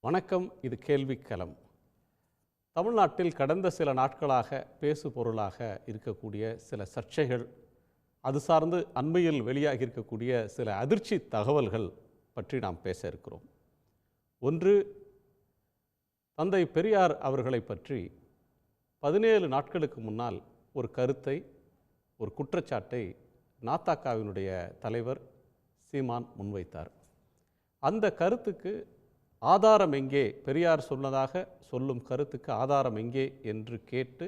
வணக்கம். இது கேள்விக்களம். தமிழ்நாட்டில் கடந்த சில நாட்களாக பேசு பொருளாக இருக்கக்கூடிய சில சர்ச்சைகள், அது சார்ந்து அண்மையில் வெளியாகி இருக்கக்கூடிய சில அதிர்ச்சி தகவல்கள் பற்றி நாம் பேச இருக்கிறோம். ஒன்று, தந்தை பெரியார் அவர்களை பற்றி 17 நாட்களுக்கு முன்னால் ஒரு கருத்தை, ஒரு குற்றச்சாட்டை நாத்தாக்காவினுடைய தலைவர் சீமான் முன்வைத்தார். அந்த கருத்துக்கு ஆதாரம் எங்கே, பெரியார் சொன்னதாக சொல்லும் கருத்துக்கு ஆதாரம் எங்கே என்று கேட்டு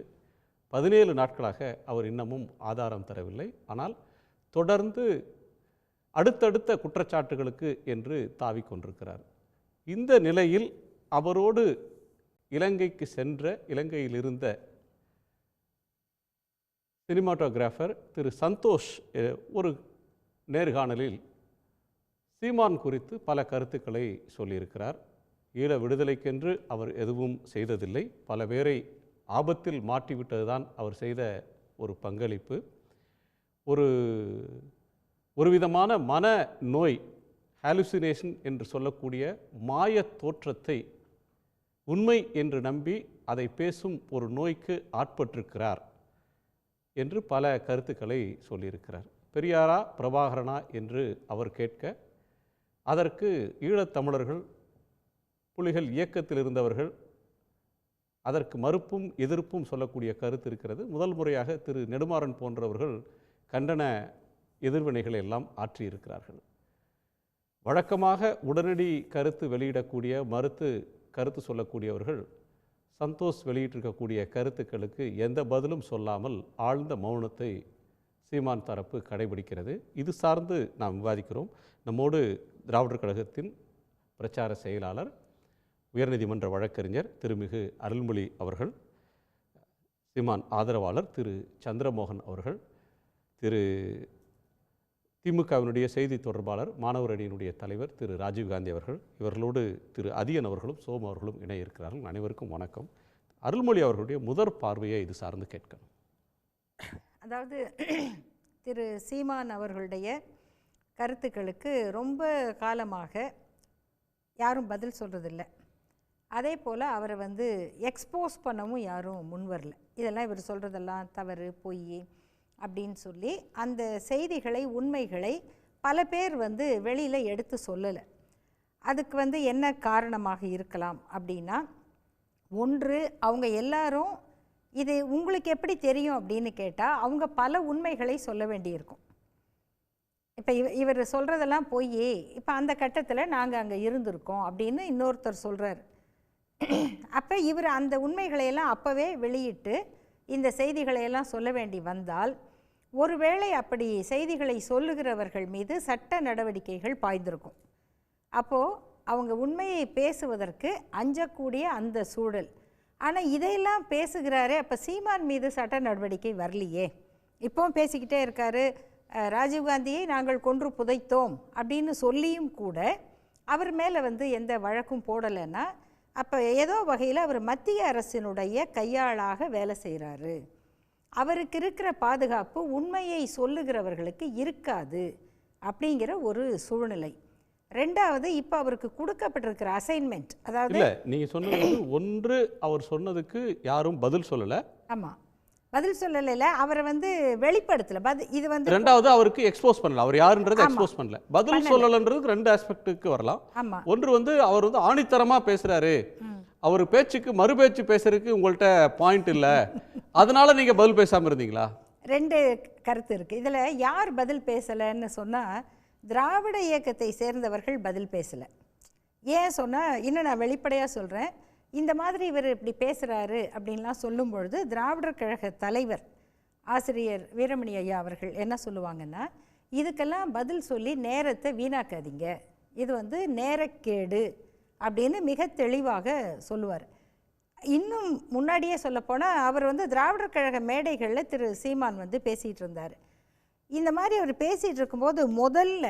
17 நாட்களாக அவர் இன்னமும் ஆதாரம் தரவில்லை. ஆனால் தொடர்ந்து அடுத்தடுத்த குற்றச்சாட்டுகளுக்கு என்று தாவிக் கொண்டிருக்கிறார். இந்த நிலையில் அவரோடு இலங்கைக்கு சென்ற, இலங்கையில் இருந்த சினிமாட்டோகிராஃபர் திரு சந்தோஷ் ஒரு நேர்காணலில் சீமான் குறித்து பல கருத்துக்களை சொல்லியிருக்கிறார். ஈழ விடுதலைக்கென்று அவர் எதுவும் செய்ததில்லை, பல பேரை ஆபத்தில் மாட்டிவிட்டதுதான் அவர் செய்த ஒரு பங்களிப்பு. ஒரு விதமான மன நோய், ஹாலுசினேஷன் என்று சொல்லக்கூடிய மாய தோற்றத்தை உண்மை என்று நம்பி அதை பேசும் ஒரு நோய்க்கு ஆட்பட்டிருக்கிறார் என்று பல கருத்துக்களை சொல்லியிருக்கிறார். பெரியாரா பிரபாகரனா என்று அவர் கேட்க, அதற்கு ஈழத்தமிழர்கள், புலிகள் இயக்கத்தில் இருந்தவர்கள் அதற்கு மறுப்பும் எதிர்ப்பும் சொல்லக்கூடிய கருத்து இருக்கிறது. முதல் முறையாக திரு நெடுமாறன் போன்றவர்கள் கண்டன எதிர்வினைகளை எல்லாம் ஆற்றியிருக்கிறார்கள். வழக்கமாக உடனடி கருத்து வெளியிடக்கூடிய, மறுத்து கருத்து சொல்லக்கூடியவர்கள் சந்தோஷ் வெளியிட்டிருக்கக்கூடிய கருத்துக்களுக்கு எந்த பதிலும் சொல்லாமல் ஆழ்ந்த மௌனத்தை சீமான் தரப்பு கடைபிடிக்கிறது. இது சார்ந்து நாம் விவாதிக்கிறோம். நம்மோடு திராவிடர் கழகத்தின் பிரச்சார செயலாளர், உயர்நீதிமன்ற வழக்கறிஞர் திருமிகு அருள்மொழி அவர்கள், சீமான் ஆதரவாளர் திரு சந்திரமோகன் அவர்கள், திரு திமுகவினுடைய செய்தி தொடர்பாளர், மாணவர் அணியினுடைய தலைவர் திரு ராஜீவ்காந்தி அவர்கள், இவர்களோடு திரு அதியன் அவர்களும் சோமு அவர்களும் இணைய இருக்கிறார்கள். அனைவருக்கும் வணக்கம். அருள்மொழி அவர்களுடைய முதற் பார்வையை இது சார்ந்து கேட்கணும். அதாவது திரு சீமான் அவர்களுடைய கருத்துக்களுக்கு ரொம்ப காலமாக யாரும் பதில் சொல்கிறதில்ல. அதே போல் அவரை எக்ஸ்போஸ் பண்ணவும் யாரும் முன் வரல. இதெல்லாம் இவர் சொல்கிறதெல்லாம் தவறு, பொய் அப்படின்னு சொல்லி அந்த செய்திகளை, உண்மைகளை பல பேர் வெளியில் எடுத்து சொல்லலை. அதுக்கு என்ன காரணமாக இருக்கலாம் அப்படின்னா, ஒன்று, அவங்க எல்லாரும் இது உங்களுக்கு எப்படி தெரியும் அப்படின்னு கேட்டால் அவங்க பல உண்மைகளை சொல்ல வேண்டியிருக்கும். இப்போ இவர் சொல்கிறதெல்லாம் போய், இப்போ அந்த கட்டத்தில் நாங்கள் அங்கே இருந்திருக்கோம் அப்படின்னு இன்னொருத்தர் சொல்கிறார். அப்போ இவர் அந்த உண்மைகளையெல்லாம் அப்போவே வெளியிட்டு இந்த செய்திகளையெல்லாம் சொல்ல வேண்டி வந்தால், ஒருவேளை அப்படி செய்திகளை சொல்லுகிறவர்கள் மீது சட்ட நடவடிக்கைகள் பாய்ந்திருக்கும். அப்போது அவங்க உண்மையை பேசுவதற்கு அஞ்சக்கூடிய அந்த சூழல். ஆனால் இதையெல்லாம் பேசுகிறாரே, அப்போ சீமான் மீது சட்ட நடவடிக்கை வரலையே. இப்போவும் பேசிக்கிட்டே இருக்காரு, ராஜீவ்காந்தியை நாங்கள் கொன்று புதைத்தோம் அப்படின்னு சொல்லியும் கூட அவர் மேலே எந்த வழக்கும் போடலைன்னா, அப்போ ஏதோ வகையில் அவர் மத்திய அரசினுடைய கையாளாக வேலை செய்கிறாரு. அவருக்கு இருக்கிற பாதுகாப்பு உண்மையை சொல்லுகிறவர்களுக்கு இருக்காது அப்படிங்கிற ஒரு சூழ்நிலை. ரெண்டாவது, இப்போ அவருக்கு கொடுக்கப்பட்டிருக்கிற அசைன்மெண்ட், அதாவது இல்லை, நீங்கள் சொன்னது ஒன்று, அவர் சொன்னதுக்கு யாரும் பதில் சொல்லலை. ஆமாம், பதில் சொல்லலைல, அவரை வெளிப்படுத்தலை. இது ரெண்டாவது, அவருக்கு எக்ஸ்போஸ் பண்ணல, அவர் யாருன்றது எக்ஸ்போஸ் பண்ணல. பதில் சொல்லலன்றது ரெண்டு ஆஸ்பெக்டுக்கு வரலாம். ஒன்று அவர் ஆணித்தரமா பேசுறாரு, அவர் பேச்சுக்கு மறு பேச்சு பேசுறதுக்கு உங்கள்கிட்ட பாயிண்ட் இல்லை, அதனால நீங்க பதில் பேசாம இருந்தீங்களா? ரெண்டு கருத்து இருக்கு இதில். யார் பதில் பேசலைன்னு சொன்னால், திராவிட இயக்கத்தை சேர்ந்தவர்கள் பதில் பேசலை. ஏன் சொன்னால், இன்னும் நான் வெளிப்படையாக சொல்கிறேன், இந்த மாதிரி இவர் இப்படி பேசுகிறாரு அப்படின்லாம் சொல்லும் பொழுது திராவிடர் கழக தலைவர் ஆசிரியர் வீரமணி ஐயா அவர்கள் என்ன சொல்லுவாங்கன்னா, இதுக்கெல்லாம் பதில் சொல்லி நேரத்தை வீணாக்காதீங்க, இது நேரக்கேடு அப்படின்னு மிக தெளிவாக சொல்லுவார். இன்னும் முன்னாடியே சொல்லப்போனால், அவர் திராவிடர் கழக மேடைகளில் திரு சீமான் பேசிகிட்டு இருந்தார். இந்த மாதிரி அவர் பேசிகிட்டு இருக்கும்போது முதல்ல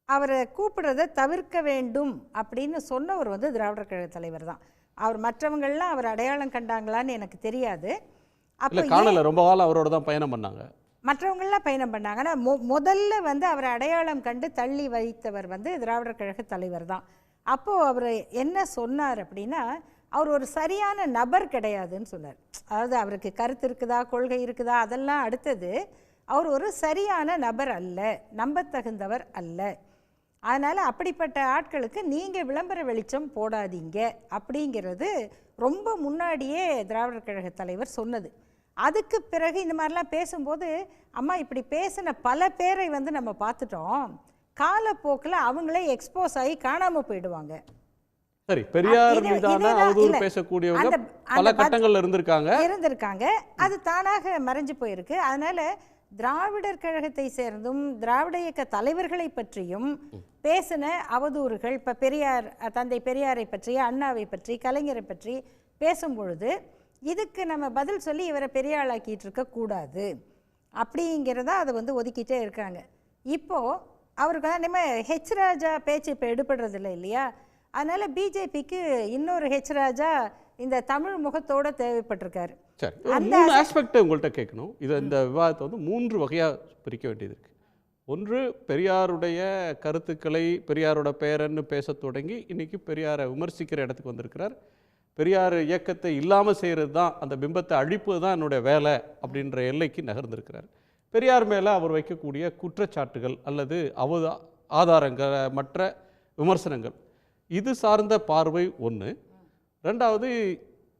அவரை கூப்பிடுறதை தவிர்க்க வேண்டும் அப்படின்னு சொன்னவர் திராவிடர் கழக தலைவர் தான். அவர் மற்றவங்கள்லாம் அவர் அடையாளம் கண்டாங்களான்னு எனக்கு தெரியாது. அப்போ காணல, ரொம்ப காலம் அவரோட தான் பயணம் பண்ணாங்க. மற்றவங்களாம் பயணம் பண்ணாங்க. ஆனால் முதல்ல அவரை அடையாளம் கண்டு தள்ளி வைத்தவர் திராவிடர் கழக தலைவர் தான். அப்போது அவர் என்ன சொன்னார் அப்படின்னா, அவர் ஒரு சரியான நபர் கிடையாதுன்னு சொன்னார். அதாவது அவருக்கு கருத்து இருக்குதா, கொள்கை இருக்குதா, அதெல்லாம் அடுத்தது. அவர் ஒரு சரியான நபர் அல்ல, நம்பத்தகுந்தவர் அல்ல. அதனால் அப்படிப்பட்ட ஆட்களுக்கு நீங்கள் விளம்பர வெளிச்சம் போடாதீங்க அப்படிங்கிறது ரொம்ப முன்னாடியே திராவிடர் கழக தலைவர் சொன்னது. அதுக்கு பிறகு இந்த மாதிரிலாம் பேசும்போது, அம்மா இப்படி பேசின பல பேரை வந்து நம்ம பார்த்துட்டோம், காலப்போக்கில் அவங்களே எக்ஸ்போஸ் ஆகி காணாமல் போயிடுவாங்க. சரி, பெரியார் மீதான அவதூறு பேசக்கூடியவங்க பல கட்டங்கள்ல இருந்திருக்காங்க. அது தானாக மறைஞ்சு போயிருக்கு. அதனால திராவிடர் கழகத்தை சேர்ந்தும் திராவிட இயக்க தலைவர்களை பற்றியும் பேசின அவதூறுகள், இப்போ பெரியார், தந்தை பெரியாரை பற்றி, அண்ணாவை பற்றி, கலைஞரை பற்றி பேசும்பொழுது இதுக்கு நம்ம பதில் சொல்லி இவரை பெரிய ஆளாக்கிட்டு இருக்கக்கூடாது அப்படிங்கிறத அதை வந்து ஒதுக்கிட்டே இருக்காங்க. இப்போது அவருக்கு தான் நம்ம ஹெச் ராஜா பேச்சு இப்போ எடுபடுறதில்லை இல்லையா? அதனால் பிஜேபிக்கு இன்னொரு ஹெச் ராஜா இந்த தமிழ் முகத்தோடு தேவைப்பட்டிருக்காரு. சரி, மூணு ஆஸ்பெக்ட் உங்கள்கிட்ட கேட்கணும். இந்த விவாதத்தை வந்து 3 வகையாக பிரிக்க வேண்டியது இருக்குது. ஒன்று, பெரியாருடைய கருத்துக்களை பெரியாரோட பேரன்னு பேச தொடங்கி இன்றைக்கி பெரியாரை விமர்சிக்கிற இடத்துக்கு வந்திருக்கிறார். பெரியார் இயக்கத்தை இல்லாமல் செய்கிறது தான், அந்த பிம்பத்தை அழிப்பது தான் என்னுடைய வேலை அப்படின்ற எல்லைக்கு நகர்ந்திருக்கிறார். பெரியார் மேலே அவர் வைக்கக்கூடிய குற்றச்சாட்டுகள் அல்லது ஆதாரங்கள், மற்ற விமர்சனங்கள், இது சார்ந்த பார்வை ஒன்று. ரெண்டாவது,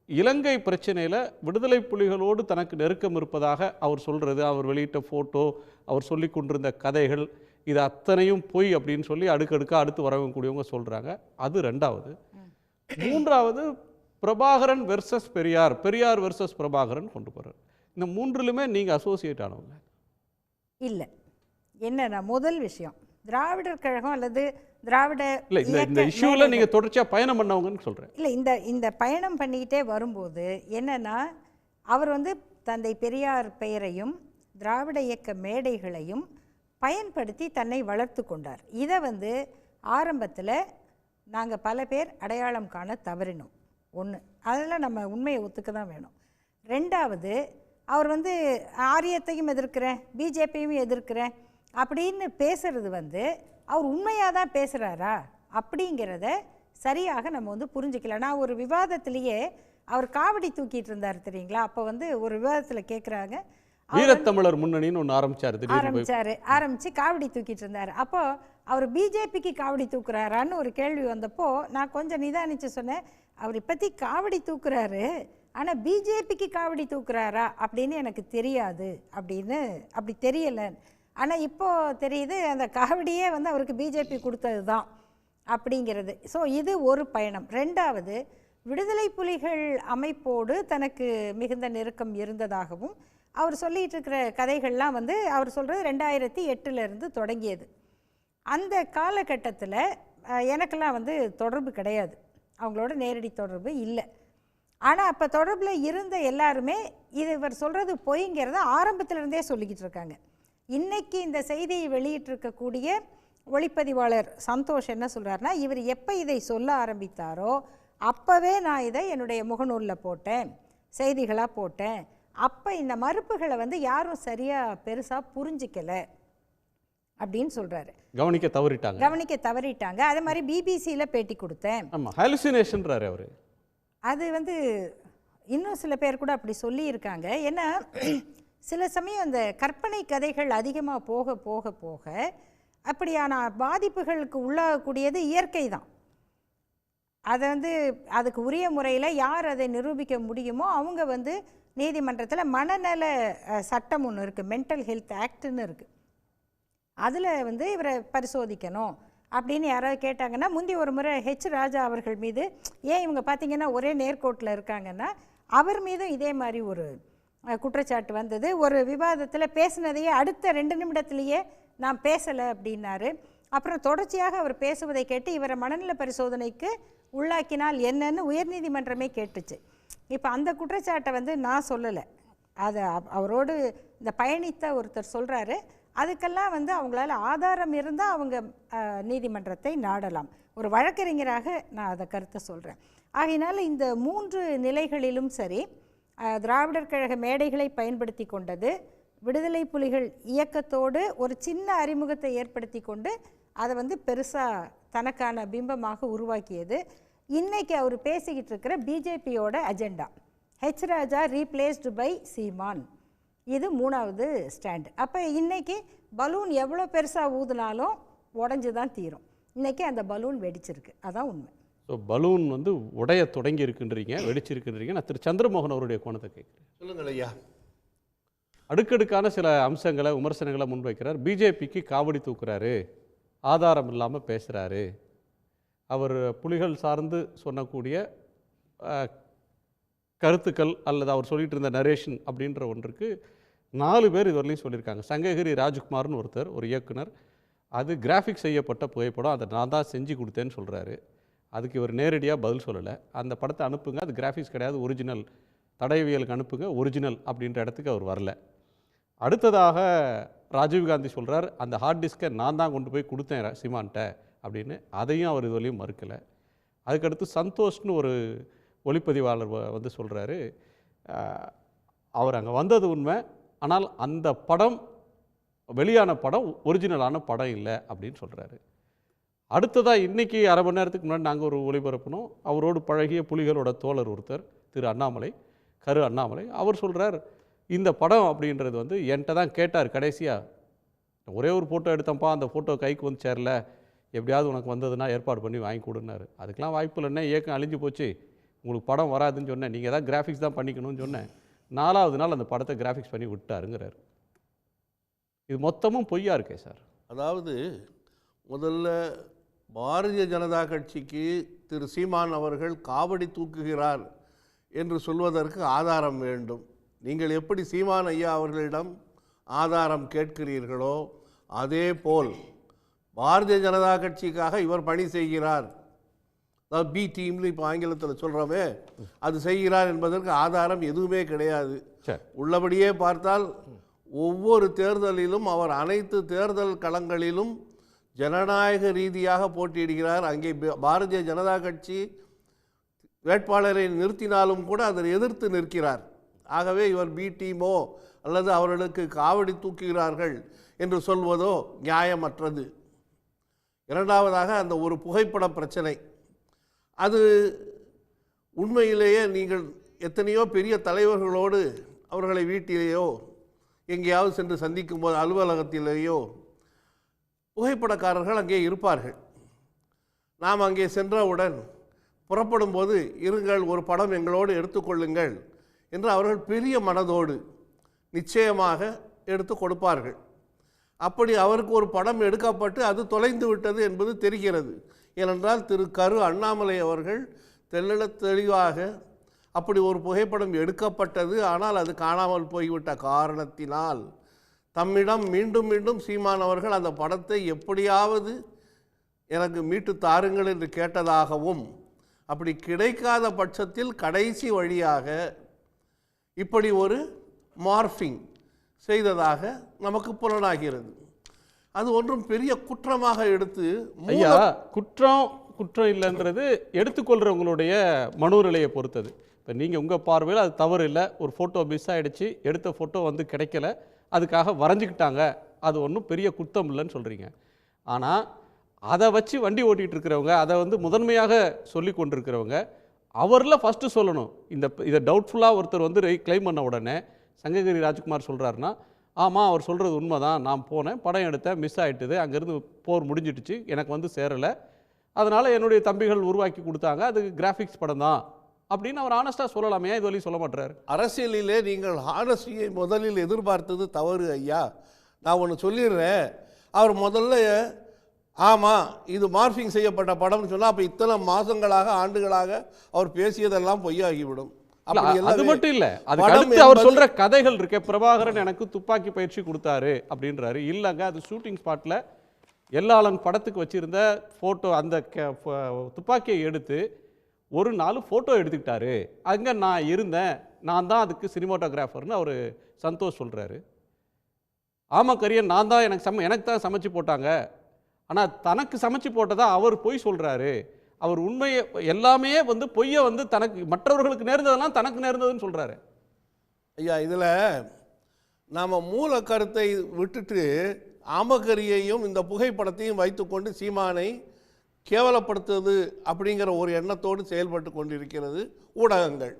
இலங்கை பிரச்சனையில் விடுதலை புலிகளோடு தனக்கு நெருக்கம் இருப்பதாக அவர் சொல்கிறது, அவர் வெளியிட்ட ஃபோட்டோ, அவர் சொல்லி கொண்டிருந்த கதைகள், இது அத்தனையும் பொய் அப்படின்னு சொல்லி அடுக்கடுக்காக அடுத்து வரக்கூடியவங்க சொல்கிறாங்க. அது ரெண்டாவது. மூன்றாவது, பிரபாகரன் வெர்சஸ் பெரியார், பெரியார் வெர்சஸ் பிரபாகரன் கொண்டு போகிறார். இந்த மூன்றுலுமே நீங்கள் அசோசியேட் ஆனவங்க இல்லை. என்னன்னா, முதல் விஷயம், திராவிடர் கழகம் அல்லது திராவிட இல்லை, இந்த இஷ்யூவில் நீங்கள் தொடர்ச்சியாக பயணம் பண்ணவங்கன்னு சொல்கிறேன். இல்லை, இந்த பயணம் பண்ணிக்கிட்டே வரும்போது என்னென்னா, அவர் வந்து தந்தை பெரியார் பெயரையும் திராவிட இயக்க மேடைகளையும் பயன்படுத்தி தன்னை வளர்த்து கொண்டார். இதை வந்து ஆரம்பத்தில் நாங்கள் பல பேர் அடையாளம் காண தவறினோம். ஒன்று, அதில் நம்ம உண்மையை ஒத்துக்க தான் வேணும். ரெண்டாவது, அவர் வந்து ஆரியத்தையும் எதிர்க்கிறேன், பிஜேபியும் எதிர்க்கிறேன் அப்படின்னு பேசுகிறது வந்து அவர் உண்மையாக தான் பேசுகிறாரா அப்படிங்கிறத சரியாக நம்ம வந்து புரிஞ்சுக்கல. நான் ஒரு விவாதத்திலேயே அவர் காவடி தூக்கிட்டு இருந்தார் தெரியுங்களா? அப்போ வந்து ஒரு விவாதத்தில் கேட்குறாங்க, வீரத்தமிழர் முன்னணின்னு ஒன்று ஆரம்பித்து காவடி தூக்கிட்டு இருந்தார். அப்போது அவர் பிஜேபிக்கு காவடி தூக்குறாரான்னு ஒரு கேள்வி வந்தப்போ நான் கொஞ்சம் நிதானித்து சொன்னேன், அவர் இப்போத்தி காவடி தூக்குறாரு, ஆனால் பிஜேபிக்கு காவடி தூக்குறாரா அப்படின்னு எனக்கு தெரியாது அப்படின்னு. அப்படி தெரியலை, ஆனால் இப்போது தெரியுது அந்த காவடியே வந்து அவருக்கு பிஜேபி கொடுத்தது தான் அப்படிங்கிறது. ஸோ இது ஒரு பயணம். ரெண்டாவது, விடுதலை புலிகள் அமைப்போடு தனக்கு மிகுந்த நெருக்கம் இருந்ததாகவும் அவர் சொல்லிகிட்டு இருக்கிற கதைகள்லாம் வந்து அவர் சொல்கிறது 2008 தொடங்கியது. அந்த காலகட்டத்தில் எனக்கெல்லாம் வந்து தொடர்பு கிடையாது, அவங்களோட நேரடி தொடர்பு இல்லை. ஆனால் அப்போ தொடர்பில் இருந்த எல்லாருமே இது இவர் சொல்கிறது பொய்ங்கிறத ஆரம்பத்திலேருந்தே சொல்லிக்கிட்டு இருக்காங்க. இன்றைக்கி இந்த செய்தியை வெளியிட்டிருக்கக்கூடிய ஒளிப்பதிவாளர் சந்தோஷ் என்ன சொல்கிறாருன்னா, இவர் எப்போ இதை சொல்ல ஆரம்பித்தாரோ அப்போவே நான் இதை என்னுடைய முகநூலில் போட்டேன், செய்திகளாக போட்டேன். அப்போ இந்த மறுப்புகளை வந்து யாரும் சரியாக பெருசாக புரிஞ்சிக்கலை அப்படின்னு சொல்கிறாரு. கவனிக்க தவறிட்டாங்க. அதே மாதிரி பிபிசியில் பேட்டி கொடுத்தேன். அவர் அது வந்து இன்னும் சில பேர் கூட அப்படி சொல்லியிருக்காங்க. ஏன்னா சில சமயம் அந்த கற்பனை கதைகள் அதிகமாக போக போக போக அப்படியான பாதிப்புகளுக்கு உள்ளாகக்கூடியது இயற்கை தான். அதை வந்து அதுக்கு உரிய முறையில் யார் அதை நிரூபிக்க முடியுமோ அவங்க வந்து நீதிமன்றத்தில் மனநல சட்டம் ஒன்று இருக்குது, மென்டல் ஹெல்த் ஆக்ட்னு இருக்குது, அதில் வந்து இவரை பரிசோதிக்கணும் அப்படின்னு யாராவது கேட்டாங்கன்னா, முந்தி ஒரு முறை ஹெச் ராஜா அவர்கள் மீது, ஏன் இவங்க பார்த்திங்கன்னா ஒரே நேர்கோட்டில் இருக்காங்கன்னா, அவர் மீதும் இதே மாதிரி ஒரு குற்றச்சாட்டு வந்தது. ஒரு விவாதத்தில் பேசினதையே அடுத்த 2 நிமிடத்திலேயே நான் பேசலை அப்படின்னாரு. அப்புறம் தொடர்ச்சியாக அவர் பேசுவதை கேட்டு இவரை மனநல பரிசோதனைக்கு உள்ளாக்கினால் என்னன்னு உயர்நீதிமன்றமே கேட்டுச்சு. இப்போ அந்த குற்றச்சாட்டை வந்து நான் சொல்லலை, அதை அவரோடு இந்த பயணித்த ஒருத்தர் சொல்கிறாரு. அதுக்கெல்லாம் வந்து அவங்களால ஆதாரம் இருந்தால் அவங்க நீதிமன்றத்தை நாடலாம். ஒரு வழக்கறிஞராக நான் அதை கருத்தை சொல்கிறேன். ஆகையினால இந்த 3 நிலைகளிலும் சரி, திராவிடர் கழக மேடைகளை பயன்படுத்தி கொண்டது, விடுதலை புலிகள் இயக்கத்தோடு ஒரு சின்ன அறிமுகத்தை ஏற்படுத்தி கொண்டு அதை வந்து பெருசாக தனக்கான பிம்பமாக உருவாக்கியது. இன்றைக்கி அவர் பேசிக்கிட்டு இருக்கிற பிஜேபியோட agenda H Raja replaced by Seeman, இது 3வது ஸ்டாண்டு. அப்போ இன்றைக்கி பலூன் எவ்வளோ பெருசாக ஊதுனாலும் உடஞ்சி தான் தீரும். இன்றைக்கி அந்த பலூன் வெடிச்சிருக்கு, அதான் உண்மை. ஸோ பலூன் வந்து உடைய தொடங்கி இருக்குன்றீங்க, வெடிச்சிருக்குன்றீங்க. நான் திரு சந்திரமோகன் அவருடைய கோணத்தை கேட்குறேன். சொல்லுங்கள் ஐயா. அடுக்கடுக்கான சில அம்சங்களை விமர்சனங்களை முன்வைக்கிறார். பிஜேபிக்கு காவடி தூக்குறாரு, ஆதாரம் இல்லாமல் பேசுகிறாரு, அவர் புலிகள் சார்ந்து சொன்னக்கூடிய கருத்துக்கள் அல்லது அவர் சொல்லிட்டு இருந்த நரேஷன் அப்படின்ற ஒன்றுக்கு 4 பேர் இதுவரையிலையும் சொல்லியிருக்காங்க. சங்ககிரி ராஜ்குமார்னு ஒருத்தர், ஒரு இயக்குனர், அது கிராஃபிக் செய்யப்பட்ட புகைப்படம், அதை நான் தான் செஞ்சு கொடுத்தேன்னு சொல்கிறாரு. அதுக்கு இவர் நேரடியாக பதில் சொல்லலை. அந்த படத்தை அனுப்புங்க, அது கிராஃபிக்ஸ் கிடையாது, ஒரிஜினல், தடயவியலுக்கு அனுப்புங்க, ஒரிஜினல் அப்படின்ற இடத்துக்கு அவர் வரல. அடுத்ததாக ராஜீவ்காந்தி சொல்கிறார், அந்த ஹார்ட் டிஸ்கை நான் தான் கொண்டு போய் கொடுத்தேன் சீமான்ட்ட அப்படின்னு. அதையும் அவர் இதுவரையும் மறுக்கலை. அதுக்கடுத்து சந்தோஷ்னு ஒரு ஒளிப்பதிவாளர் வந்து சொல்கிறாரு, அவர் அங்கே வந்தது உண்மை, ஆனால் அந்த படம் வெளியான படம் ஒரிஜினலான படம் இல்லை அப்படின்னு சொல்கிறாரு. அடுத்ததாக இன்றைக்கி அரை மணி நேரத்துக்கு முன்னாடி நாங்கள் ஒரு ஒளிபரப்பினோம், அவரோடு பழகிய புலிகளோட தோழர் ஒருத்தர், திரு அண்ணாமலை, கரு அண்ணாமலை, அவர் சொல்கிறார், இந்த படம் அப்படின்றது வந்து என்கிட்ட தான் கேட்டார் கடைசியாக, ஒரே ஒரு ஃபோட்டோ எடுத்தப்பா, அந்த ஃபோட்டோ கைக்கு வந்து சேரல, எப்படியாவது உனக்கு வந்ததுன்னா ஏற்பாடு பண்ணி வாங்கி கொடுன்னாரு. அதுக்கெலாம் வாய்ப்பு இல்லைன்னா இயக்கம் அழிஞ்சு போச்சு, உங்களுக்கு படம் வராதுன்னு சொன்னேன், நீங்கள் தான் கிராஃபிக்ஸ் தான் பண்ணிக்கணும்னு சொன்னேன். 4வது நாள் அந்த படத்தை கிராஃபிக்ஸ் பண்ணி விட்டாருங்கிறார். இது மொத்தமும் பொய்யா இருக்கே சார். அதாவது முதல்ல பாரதிய ஜனதா கட்சிக்கு திரு சீமான் அவர்கள் காவடி தூக்குகிறார் என்று சொல்வதற்கு ஆதாரம் வேண்டும். நீங்கள் எப்படி சீமான் ஐயா அவர்களிடம் ஆதாரம் கேட்கிறீர்களோ அதே போல் பாரதிய ஜனதா கட்சிக்காக இவர் பணி செய்கிறார், அதாவது பி டீம்னு இப்போ ஆங்கிலத்தில் சொல்கிறோமே, அது செய்கிறார் என்பதற்கு ஆதாரம் எதுவுமே கிடையாது. உள்ளபடியே பார்த்தால் ஒவ்வொரு தேர்தலிலும் அவர் அனைத்து தேர்தல் களங்களிலும் ஜனநாயக ரீதியாக போட்டியிடுகிறார். அங்கே பாரதிய ஜனதா கட்சி வேட்பாளரை நிறுத்தினாலும் கூட அதை எதிர்த்து நிற்கிறார். ஆகவே இவர் பி டீமோ அல்லது அவர்களுக்கு காவடி தூக்குகிறார்கள் என்று சொல்வதோ நியாயமற்றது. இரண்டாவதாக அந்த ஒரு புகைப்பட பிரச்சனை, அது உண்மையிலேயே நீங்கள் எத்தனையோ பெரிய தலைவர்களோடு அவர்களை வீட்டிலேயோ எங்கேயாவது சென்று சந்திக்கும் போது அலுவலகத்திலேயோ புகைப்படக்காரர்கள் அங்கே இருப்பார்கள். நாம் அங்கே சென்றவுடன் புறப்படும் போது இருங்கள், ஒரு படம் எங்களோடு எடுத்துக்கொள்ளுங்கள் என்று அவர்கள் பெரிய மனதோடு நிச்சயமாக எடுத்து கொடுப்பார்கள். அப்படி அவருக்கு ஒரு படம் எடுக்கப்பட்டு அது தொலைந்து விட்டது என்பது தெரிகிறது. ஏனென்றால் திரு கரு அண்ணாமலை அவர்கள் தெளிவாக அப்படி ஒரு புகைப்படம் எடுக்கப்பட்டது, ஆனால் அது காணாமல் போய்விட்ட காரணத்தினால் தம்மிடம் மீண்டும் மீண்டும் சீமான் அவர்கள் அந்த படத்தை எப்படியாவது எனக்கு மீட்டு தாருங்கள் என்று கேட்டதாகவும், அப்படி கிடைக்காத பட்சத்தில் கடைசி வழியாக இப்படி ஒரு மார்ஃபிங் செய்ததாக நமக்கு புலனாகிறது. அது ஒன்றும் பெரிய குற்றமாக எடுத்து, ஐயா குற்றம் இல்லைன்றது எடுத்துக்கொள்கிறவங்களுடைய மனோநிலையை பொறுத்தது. இப்போ நீங்கள் உங்கள் பார்வையில் அது தவறு இல்லை, ஒரு ஃபோட்டோ மிஸ் ஆகிடுச்சு, எடுத்த ஃபோட்டோ வந்து கிடைக்கல, அதுக்காக வரைஞ்சிக்கிட்டாங்க, அது ஒன்றும் பெரிய குற்றம் இல்லைன்னு சொல்கிறீங்க. ஆனால் அதை வச்சு வண்டி ஓட்டிகிட்டு இருக்கிறவங்க, அதை வந்து முதன்மையாக சொல்லி கொண்டிருக்கிறவங்க, அவரில் ஃபஸ்ட்டு சொல்லணும். இதை டவுட்ஃபுல்லாக ஒருத்தர் வந்து கிளைம் பண்ண உடனே சங்ககிரி ராஜ்குமார் சொல்கிறாருன்னா, ஆமாம் அவர் சொல்கிறது உண்மை தான், நான் போனேன், படம் எடுத்தேன், மிஸ் ஆகிட்டுது, அங்கேருந்து போர் முடிஞ்சிடுச்சு, எனக்கு வந்து சேரலை, அதனால் என்னுடைய தம்பிகள் உருவாக்கி கொடுத்தாங்க, அது கிராஃபிக்ஸ் படம் தான் அப்படின்னு அவர் ஆனஸ்டாக சொல்லலாமே, இது வரையும் சொல்ல மாட்டார். அரசியலிலே நீங்கள் ஹானஸ்டியை முதலில் எதிர்பார்த்தது தவறு ஐயா. நான் ஒன்று சொல்லிடுறேன், அவர் முதல்ல ஆமாம் இது மார்ஃபிங் செய்யப்பட்ட படம்னு சொன்னால் அப்போ இத்தனை மாதங்களாக ஆண்டுகளாக அவர் பேசியதெல்லாம் பொய்யாகிவிடும். அது மட்டும் இல்லை, அதுக்கு அடுத்து அவர் சொல்கிற கதைகள் இருக்க, பிரபாகரன் எனக்கு துப்பாக்கி பயிற்சி கொடுத்தாரு அப்படின்றாரு. இல்லைங்க, அது ஷூட்டிங் ஸ்பாட்டில் எல்லாளன் படத்துக்கு வச்சுருந்த ஃபோட்டோ, அந்த துப்பாக்கியை எடுத்து ஒரு நாள் ஃபோட்டோ எடுத்துக்கிட்டாரு, அங்கே நான் இருந்தேன், நான் தான் அதுக்கு சினிமாட்டோகிராஃபர்னு அவர் சந்தோஷ் சொல்கிறாரு. ஆமாம் கரியன், நான் தான் எனக்கு தான் சமைச்சு போட்டாங்க, ஆனால் தனக்கு சமைச்சு போட்டதா அவர் பொய் சொல்கிறாரு. அவர் உண்மையை எல்லாமே வந்து பொய்யை வந்து தனக்கு மற்றவர்களுக்கு நேர்ந்ததெல்லாம் தனக்கு நேர்ந்ததுன்னு சொல்கிறாரு. ஐயா, இதில் நாம் மூல கருத்தை விட்டுட்டு ஆமக்கரியையும் இந்த புகைப்படத்தையும் வைத்துக்கொண்டு சீமானை கேவலப்படுத்துவது அப்படிங்கிற ஒரு எண்ணத்தோடு செயல்பட்டு கொண்டிருக்கிறது ஊடகங்கள்.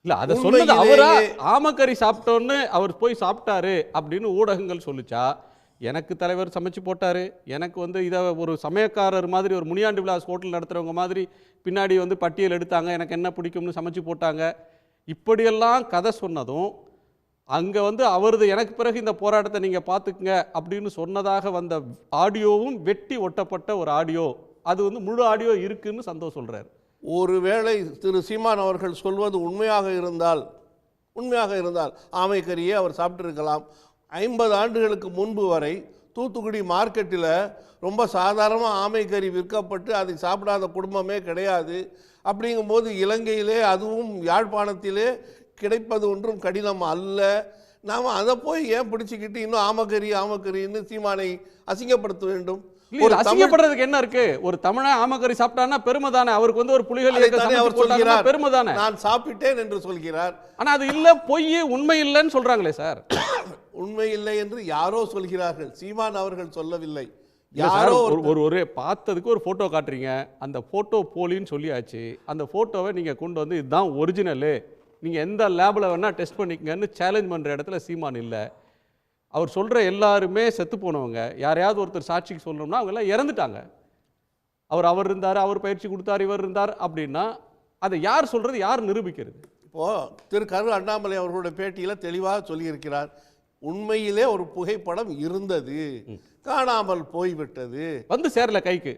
இல்ல அதை சொன்னது அவரா? ஆமக்கறி சாப்பிட்டோன்னு அவர் போய் சாப்பிட்டாரு அப்படின்னு ஊடகங்கள் சொல்லிச்சா? எனக்கு தலைவர் சமைச்சு போட்டாரு, எனக்கு வந்து இதை ஒரு சமயக்காரர் மாதிரி ஒரு முனியாண்டி விலாஸ் ஹோட்டல் நடத்துகிறவங்க மாதிரி பின்னாடி வந்து பட்டியல் எடுத்தாங்க, எனக்கு என்ன பிடிக்கும்னு சமைச்சு போட்டாங்க, இப்படியெல்லாம் கதை சொன்னதும் அங்கே வந்து அவரது எனக்கு பிறகு இந்த போராட்டத்தை நீங்கள் பார்த்துக்குங்க அப்படின்னு சொன்னதாக வந்த ஆடியோவும் வெட்டி ஒட்டப்பட்ட ஒரு ஆடியோ, அது வந்து முழு ஆடியோ இருக்குன்னு சந்தோஷ் சொல்கிறார். ஒருவேளை திரு சீமான் அவர்கள் சொல்வது உண்மையாக இருந்தால் ஆமைக்கறியே அவர் சாப்பிட்டிருக்கலாம். 50 ஆண்டுகளுக்கு முன்பு வரை தூத்துக்குடி மார்க்கெட்டில் ரொம்ப சாதாரணமாக ஆமைக்கறி விற்கப்பட்டு அதை சாப்பிடாத குடும்பமே கிடையாது. அப்படிங்கும்போது இலங்கையிலே அதுவும் யாழ்ப்பாணத்திலே கிடைப்பது ஒன்றும் கடினம் அல்ல. நாம் அதை போய் ஏன் பிடிச்சிக்கிட்டு இன்னும் ஆமக்கறின்னு சீமானை அசிங்கப்படுத்த வேண்டும்? அசிங்கப்படுறதுக்கு என்ன இருக்கு? ஒரு தமிழா ஆமக்கறி சாப்பிட்டான்னா பெருமை தானே. அவருக்கு வந்து ஒரு புலிகள் பெருமை தானே. நான் சாப்பிட்டேன் என்று சொல்கிறார். ஆனா அது இல்ல, பொய், உண்மை இல்லைன்னு சொல்றாங்களே சார். உண்மை இல்லை என்று யாரோ சொல்கிறார்கள், சீமான் அவர்கள் சொல்லவில்லை. யாரோ ஒரு பார்த்ததுக்கு ஒரு போட்டோ காட்டுறீங்க, அந்த போட்டோ போலின்னு சொல்லியாச்சு. அந்த போட்டோவை நீங்க கொண்டு வந்து இதுதான் ஒரிஜினலு, நீங்க எந்த லேபில் வேணா டெஸ்ட் பண்ணிக்கங்கன்னு சேலஞ்ச் பண்ற இடத்துல சீமான் இல்லை. அவர் சொல்ற எல்லாருமே செத்து போனவங்க. யாரையாவது ஒருத்தர் சாட்சிக்கு சொல்லணும்னா அவங்க எல்லாம் இறந்துட்டாங்க. அவர் இருந்தார், அவர் பயிற்சி கொடுத்தார், இவர் இருந்தார் அப்படின்னா அதை யார் சொல்றது, யார் நிரூபிக்கிறது? இப்போ திரு கரு அண்ணாமலை அவர்களுடைய பேட்டியில் தெளிவாக சொல்லியிருக்கிறார், உண்மையிலே ஒரு புகைப்படம் இருந்தது, காணாமல் போய்விட்டது, வந்து சேரல கைக்கு.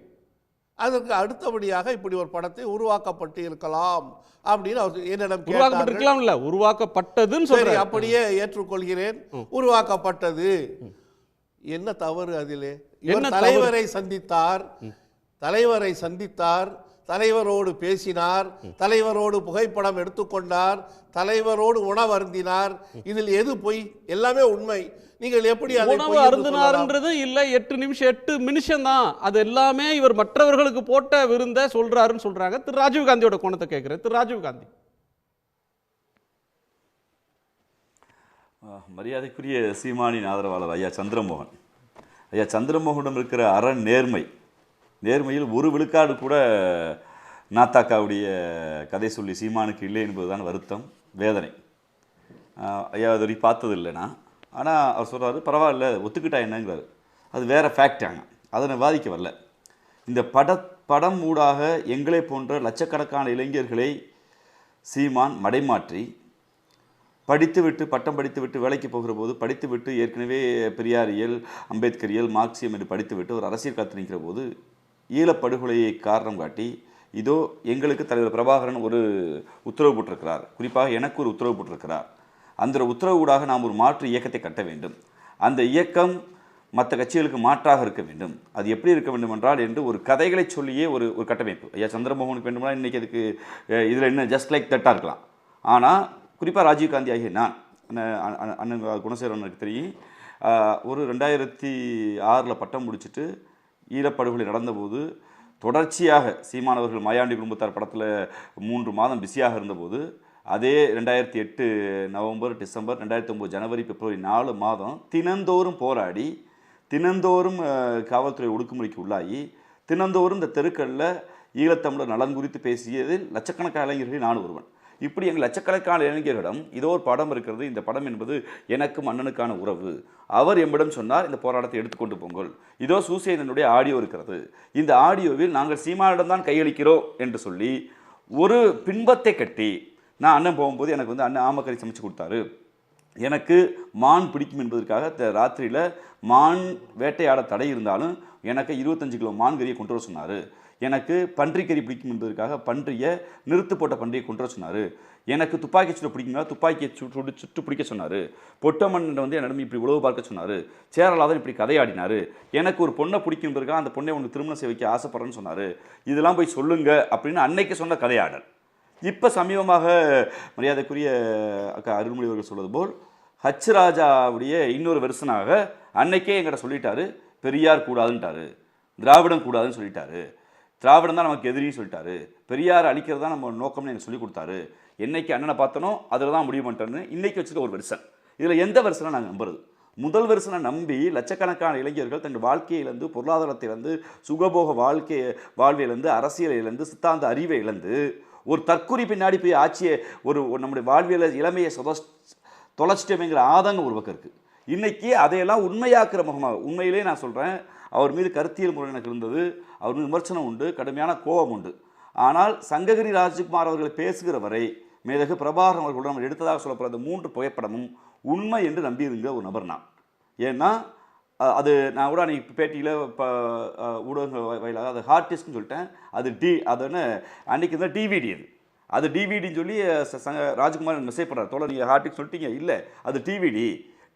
அதற்கு அடுத்தபடியாக இப்படி ஒரு படத்தை உருவாக்கப்பட்டு இருக்கலாம் அப்படின்னு அவர் என்னிடம் உருவாக்கப்பட்டிருக்கலாம். இல்ல, உருவாக்கப்பட்டதுன்னு சொல்லி அப்படியே ஏற்றுக்கொள்கிறேன். உருவாக்கப்பட்டது. என்ன தவறு அதிலே? தலைவரை சந்தித்தார், தலைவரோடு பேசினார், தலைவரோடு புகைப்படம் எடுத்துக்கொண்டார், தலைவரோடு உணவு அருந்தினார். இதில் எது பொய்? எல்லாமே உண்மை. நீங்கள் எப்படி உணவு அருந்தினார்ன்றது இல்லை, 8 நிமிஷம் தான். அது எல்லாமே இவர் மற்றவர்களுக்கு போட்ட விருந்த சொல்றாருன்னு சொல்றாங்க. திரு ராஜீவ்காந்தியோட கோணத்தை கேட்கிறேன். திரு ராஜீவ்காந்தி. மரியாதைக்குரிய சீமானின் ஆதரவாளர் ஐயா சந்திரமோகன். ஐயா சந்திரமோகனிடம் இருக்கிற நேர்மையில் ஒரு விழுக்காடு கூட நாத்தாக்காவுடைய கதை சொல்லி சீமானுக்கு இல்லை என்பதுதான் வருத்தம், வேதனை. ஐயா அது வரைக்கும் பார்த்ததில்லைண்ணா. ஆனால் அவர் சொல்கிறாரு, பரவாயில்ல ஒத்துக்கிட்டா என்னங்கிறாரு. அது வேறு ஃபேக்டாங்க, அதனை வாதிக்க வரல. இந்த படம் ஊடாக எங்களை போன்ற லட்சக்கணக்கான இளைஞர்களை சீமான் மடைமாற்றி படித்துவிட்டு பட்டம் படித்துவிட்டு வேலைக்கு போகிற போது படித்துவிட்டு ஏற்கனவே பெரியாரியல், அம்பேத்கரியல், மார்க்சியம் என்று படித்துவிட்டு ஒரு அரசியல் காத்து நிற்கிற போது ஈழப்படுகொலையை காரணம் காட்டி இதோ எங்களுக்கு தலைவர் பிரபாகரன் ஒரு உத்தரவு போட்டிருக்கிறார், குறிப்பாக எனக்கு ஒரு உத்தரவு போட்டிருக்கிறார், அந்த உத்தரவு ஊடாக நாம் ஒரு மாற்று இயக்கத்தை கட்ட வேண்டும், அந்த இயக்கம் மற்ற கட்சிகளுக்கு மாற்றாக இருக்க வேண்டும், அது எப்படி இருக்க வேண்டும் என்றால் என்று ஒரு கதைகளை சொல்லியே ஒரு கட்டமைப்பு. ஐயா சந்திரமோகனுக்கு வேண்டுமானால் இன்றைக்கி அதுக்கு இதில் என்ன ஜஸ்ட் லைக் தட்டாக இருக்கலாம். ஆனால் குறிப்பாக ராஜீவ்காந்தி ஆகிய நான், அண்ணன் குணசேகரனுக்கு தெரியும், ஒரு 2006 பட்டம் முடிச்சுட்டு ஈழப்படுகொலை நடந்தபோது தொடர்ச்சியாக சீமானவர்கள் மாயாண்டி குடும்பத்தார் படத்தில் 3 மாதம் பிஸியாக இருந்தபோது, அதே 2008 நவம்பர், டிசம்பர், 2009 ஜனவரி, பிப்ரவரி 4 மாதம் தினந்தோறும் போராடி, தினந்தோறும் காவல்துறை ஒடுக்குமுறைக்கு உள்ளாகி, தினந்தோறும் இந்த தெருக்களில் ஈழத்தமிழர் நலன் குறித்து பேசியதில் லட்சக்கணக்கான இளைஞர்களில் நான் ஒருவன். இப்படி எங்கள் லட்சக்கணக்கான இளைஞர்களிடம் இதோ ஒரு படம் இருக்கிறது, இந்த படம் என்பது எனக்கும் அண்ணனுக்கான உறவு, அவர் எம்மிடம் சொன்னார் இந்த போராட்டத்தை எடுத்துக்கொண்டு போங்கள், இதோ சூசையனுடைய ஆடியோ இருக்கிறது, இந்த ஆடியோவில் நாங்கள் சீமானிடம் தான் கையளிக்கிறோம் என்று சொல்லி ஒரு பின்பத்தை கட்டி, நான் அண்ணன் போகும்போது எனக்கு வந்து அண்ணன் ஆமக்கறி சமைச்சு கொடுத்தாரு, எனக்கு மான் பிடிக்கும் என்பதற்காக ராத்திரியில் மான் வேட்டையாட தடை இருந்தாலும் எனக்கு 25 கிலோ மான் கறியை கொண்டு வர சொன்னார், எனக்கு பன்றிக்கறி பிடிக்கும் என்பதற்காக பன்றியை நிறுத்து போட்ட பன்றியை கொண்டு வர சொன்னார், எனக்கு துப்பாக்கி சுட்டு பிடிக்குங்களா துப்பாக்கியை சுட்டு பிடிக்க சொன்னார், பொட்டமன் வந்து என்னிடம் இப்படி உழவு பார்க்க சொன்னார், சேரலாதான் இப்படி கதையாடினார், எனக்கு ஒரு பொண்ணை பிடிக்கும் என்பதற்காக அந்த பொண்ணை உனக்கு திருமணம் செய்ய வைக்க ஆசைப்படுறேன்னு சொன்னார், இதெல்லாம் போய் சொல்லுங்க அப்படின்னு அன்னைக்கு சொன்ன கதையாடல். இப்போ சமீபமாக மரியாதைக்குரிய அக்கா அருள்மொழி அவர்கள் சொல்வது போல் ஹச் ராஜாவுடைய இன்னொரு வெர்சனாக அன்னைக்கே எங்கிட்ட சொல்லிட்டாரு, பெரியார் கூடாதுன்ட்டாரு, திராவிடம் கூடாதுன்னு சொல்லிட்டாரு, திராவிடம் தான் நமக்கு எதிரின்னு சொல்லிட்டாரு, பெரியார் அழிக்கிறது தான் நம்ம நோக்கம்னு எனக்கு சொல்லி கொடுத்தாரு, என்னைக்கு அண்ணனை பார்த்தனோ அதில் தான் முடிவு பண்ணிட்டேன்னு இன்றைக்கி வச்சுருக்க ஒரு வெர்சன். இதில் எந்த வெர்சனை நாங்கள் நம்புறது? முதல் வருஷனை நம்பி லட்சக்கணக்கான இளைஞர்கள் தங்கள் வாழ்க்கையிலிருந்து, பொருளாதாரத்திலிருந்து, சுகபோக வாழ்விலிருந்து, அரசியலிலிருந்து, சித்தாந்த அறிவை இழந்து ஒரு தற்குறி பின்னாடி போய் ஆட்சியை நம்முடைய வாழ்வியல இளமையை தொலைச்சிட்டோமேங்கிற ஆதங்கம் ஒரு பக்கம் இருக்குது. இன்றைக்கி அதையெல்லாம் உண்மையாக்குற முகமாக, உண்மையிலே நான் சொல்கிறேன், அவர் மீது கருத்தியல் முறை எனக்கு இருந்தது, அவர் மீது விமர்சனம் உண்டு, கடுமையான கோபம் உண்டு. ஆனால் சங்ககிரி ராஜ்குமார் அவர்களை பேசுகிற வரை மேதகு பிரபாகரன் அவர்களுடன் நம்ம எடுத்ததாக சொல்லப்படுற அந்த 3 புகைப்படமும் உண்மை என்று நம்பியிருந்த ஒரு நபர் நான். ஏன்னா அது நான் கூட அன்றைக்கி பேட்டியில் இப்போ ஊடகங்கள் வாயிலாக அது ஹார்ட் டிஸ்க்னு சொல்லிட்டேன். அதுன்னு அன்றைக்கி இருந்தால் டிவிடி, அது டிவிடின்னு சொல்லி ராஜ்குமார் மெசேஜ் பண்ணுறாரு, தோழர் நீங்கள் ஹார்ட் டிஸ்க் சொல்லிட்டீங்க, இல்லை அது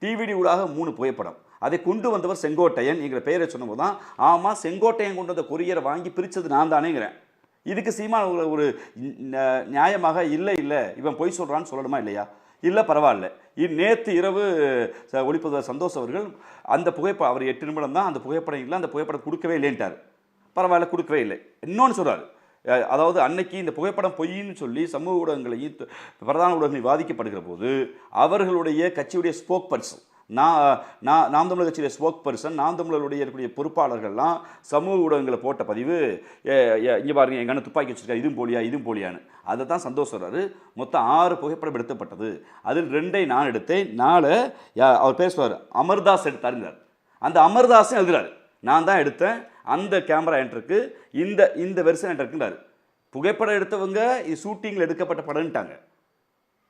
டிவிடி ஊடாக 3 புகைப்படம். அதை கொண்டு வந்தவர் செங்கோட்டையன் என்கிற பெயரை சொன்னபோது தான், ஆமாம் செங்கோட்டையன் கொண்டு வந்த கொரியரை வாங்கி பிரித்தது நான் தானேங்கிறேன். இதுக்கு சீமான் ஒரு நியாயமாக இல்லை இவன் பொய் சொல்கிறான்னு சொல்லணுமா இல்லையா? இல்லை பரவாயில்ல. நேற்று இரவு ஒளிப்பதிவாளர் சந்தோஷ் அவர்கள் அந்த புகைப்படம், அவர் 8 நிமிடம் தான், அந்த புகைப்படம் இல்லை, அந்த புகைப்படம் கொடுக்கவே இல்லைன்ட்டார். பரவாயில்ல, கொடுக்கவே இல்லை. இன்னொன்று சொல்கிறார், அதாவது அன்னைக்கு இந்த புகைப்படம் பொய்ன்னு சொல்லி சமூக ஊடகங்களையும் பிரதான ஊடகங்களையும் வாதிக்கப்படுகிற போது அவர்களுடைய கட்சியுடைய ஸ்போக் பர்சன், நாம் தமிழர் கட்சியுடைய ஸ்போக் பர்சன், நாம் தமிழருடைய இருக்கக்கூடிய பொறுப்பாளர்கள்லாம் சமூக ஊடகங்களை போட்ட பதிவு, இங்கே பாருங்க எங்கள் அண்ணன் துப்பாக்கி வச்சுருக்காரு, இதுவும் போலியான்னு. அதை தான் சந்தோஷம் சொல்கிறாரு. மொத்தம் 6 புகைப்படம் எடுத்தப்பட்டது. அதில் 2 நான் எடுத்தேன், 4 அவர் பேசுவார் அமர்தாஸ் எடுத்தாருங்கிறார். அந்த அமர்தாஸும் எழுதுகிறார், நான் தான் எடுத்தேன், அந்த கேமரா என்ட்ருக்கு, இந்த வெர்ஷன் என்ட்ருக்குன்றார். புகைப்படம் எடுத்தவங்க இது ஷூட்டிங்கில் எடுக்கப்பட்ட படம்ட்டாங்க.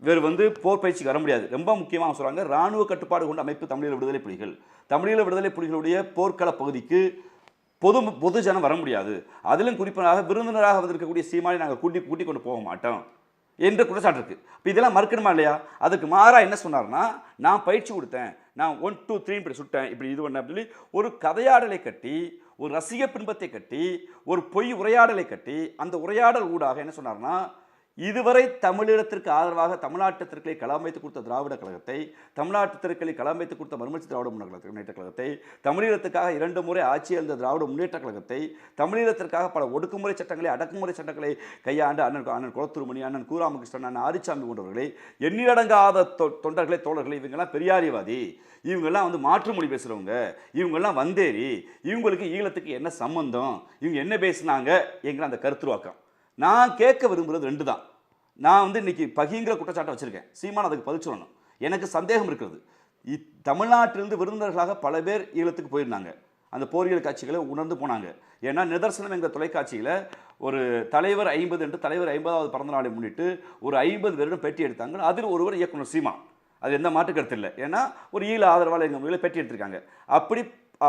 இவர் போர் பயிற்சிக்கு வர முடியாது. ரொம்ப முக்கியமாக சொல்கிறாங்க, இராணுவ கட்டுப்பாடு கொண்ட அமைப்பு தமிழீழ விடுதலை புலிகள். தமிழீழ விடுதலை புலிகளுடைய போர்க்கள பகுதிக்கு பொது ஜனம் வர முடியாது. அதிலும் குறிப்பாக விருந்தினராக வந்திருக்கக்கூடிய சீமானை நாங்கள் கூட்டி கொண்டு போக மாட்டோம் என்று குற்றச்சாட்டு இருக்குது. இப்போ இதெல்லாம் மறுக்கணுமா இல்லையா? அதுக்கு மாறாக என்ன சொன்னார்னா, நான் பயிற்சி கொடுத்தேன், நான் 1 2 3 இப்படி சுட்டேன், இப்படி இது பண்ண சொல்லி ஒரு கதையாடலை கட்டி, ஒரு ரசிக பின்பத்தை கட்டி, ஒரு பொய் உரையாடலை கட்டி, அந்த உரையாடல் ஊடாக என்ன சொன்னார்னா, இதுவரை தமிழீழத்திற்கு ஆதரவாக தமிழ்நாட்டு தெற்களை களம் வைத்து கொடுத்த திராவிட கழகத்தை, தமிழ்நாட்டு தெற்களை களம் வைத்து கொடுத்த மறுமலர்ச்சி திராவிட முன்னேற்ற கழகத்தை, தமிழீழத்துக்காக 2 முறை ஆட்சி எழுந்த திராவிட முன்னேற்ற கழகத்தை, தமிழீழத்திற்காக பல ஒடுக்குமுறை சட்டங்களை, அடக்குமுறை சட்டங்களை கையாண்டு அண்ணன் குளத்தூர்மணி, அண்ணன் கூராமகிருஷ்ணன், அண்ணன் ஆரிச்சாமி போன்றவர்களை, எண்ணிலடங்காத தொண்டர்களை, தோழர்களை, இவங்கெல்லாம் பெரியாரிவாதி, இவங்கெல்லாம் மாற்று மொழி பேசுகிறவங்க, இவங்கெல்லாம் வந்தேரி, இவங்களுக்கு ஈழத்துக்கு என்ன சம்பந்தம், இவங்க என்ன பேசுனாங்க என்கிற அந்த கருத்துருவாக்கம். நான் கேட்க விரும்புகிறது 2 தான். நான் இன்னைக்கு பகிங்கிற குற்றச்சாட்டை வச்சுருக்கேன். சீமான் அதுக்கு பதில் சொல்லணும். எனக்கு சந்தேகம் இருக்கிறது. தமிழ்நாட்டிலிருந்து விருந்தினர்களாக பல பேர் ஈழத்துக்கு போயிருந்தாங்க. அந்த போரியல் காட்சிகளை உணர்ந்து போனாங்க. ஏன்னா நிதர்சனம் என்ற தொலைக்காட்சியில் ஒரு தலைவர் 50 என்று தலைவர் 50வது பிறந்த நாளை முன்னிட்டு ஒரு 50 பேரிடம் பேட்டி எடுத்தாங்க. அதில் ஒருவர் இயக்குனர் சீமான். அது எந்த மாற்று கருத்து இல்லை. ஏன்னா ஒரு ஈழ ஆதரவாளர் எங்கள் முறையில் பேட்டி எடுத்திருக்காங்க.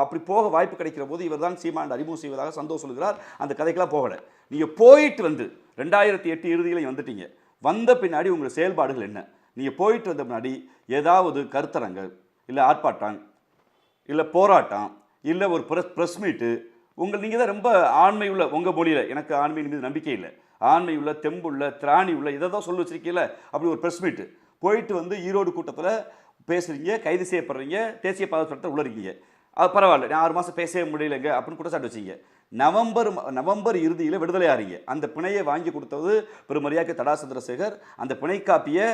அப்படி போக வாய்ப்பு கிடைக்கிற போது இவர் தான் சீமான் அறிமுகம் செய்வதாக சந்தோஷ் சொல்கிறார். அந்த கதைக்கெல்லாம் போகலை. நீங்கள் போயிட்டு 2008 இறுதியில் வந்துட்டீங்க. வந்த பின்னாடி உங்கள் செயல்பாடுகள் என்ன? நீங்கள் போயிட்டு வந்த பின்னாடி ஏதாவது கருத்தரங்கள், இல்லை ஆர்ப்பாட்டம், இல்லை போராட்டம், இல்லை ஒரு ப்ரெஸ் மீட்டு, நீங்கள் தான் ரொம்ப ஆண்மை உள்ள, உங்கள் மொழியில் எனக்கு ஆண்மையின் மீது நம்பிக்கை இல்லை, ஆண்மை உள்ள, தெம்புள்ள, திராணி உள்ள, இதை தான் சொல்லி வச்சிருக்கீங்கள. அப்படி ஒரு ப்ரெஸ் மீட்டு போயிட்டு ஈரோடு கூட்டத்தில் பேசுகிறீங்க, கைது செய்யப்படுறீங்க, தேசிய பாதுகாப்பு சட்டத்தை உள்ள இருக்கீங்க. அது பரவாயில்ல, நான் 6 மாதம் பேசவே முடியலைங்க அப்படின்னு குற்றச்சாட்டு வச்சிங்க. நவம்பர் இறுதியில் விடுதலை ஆறீங்க. அந்த பிணையை வாங்கி கொடுத்தது பெருமரியாக்கு தடா சந்திரசேகர். அந்த பிணை காப்பியை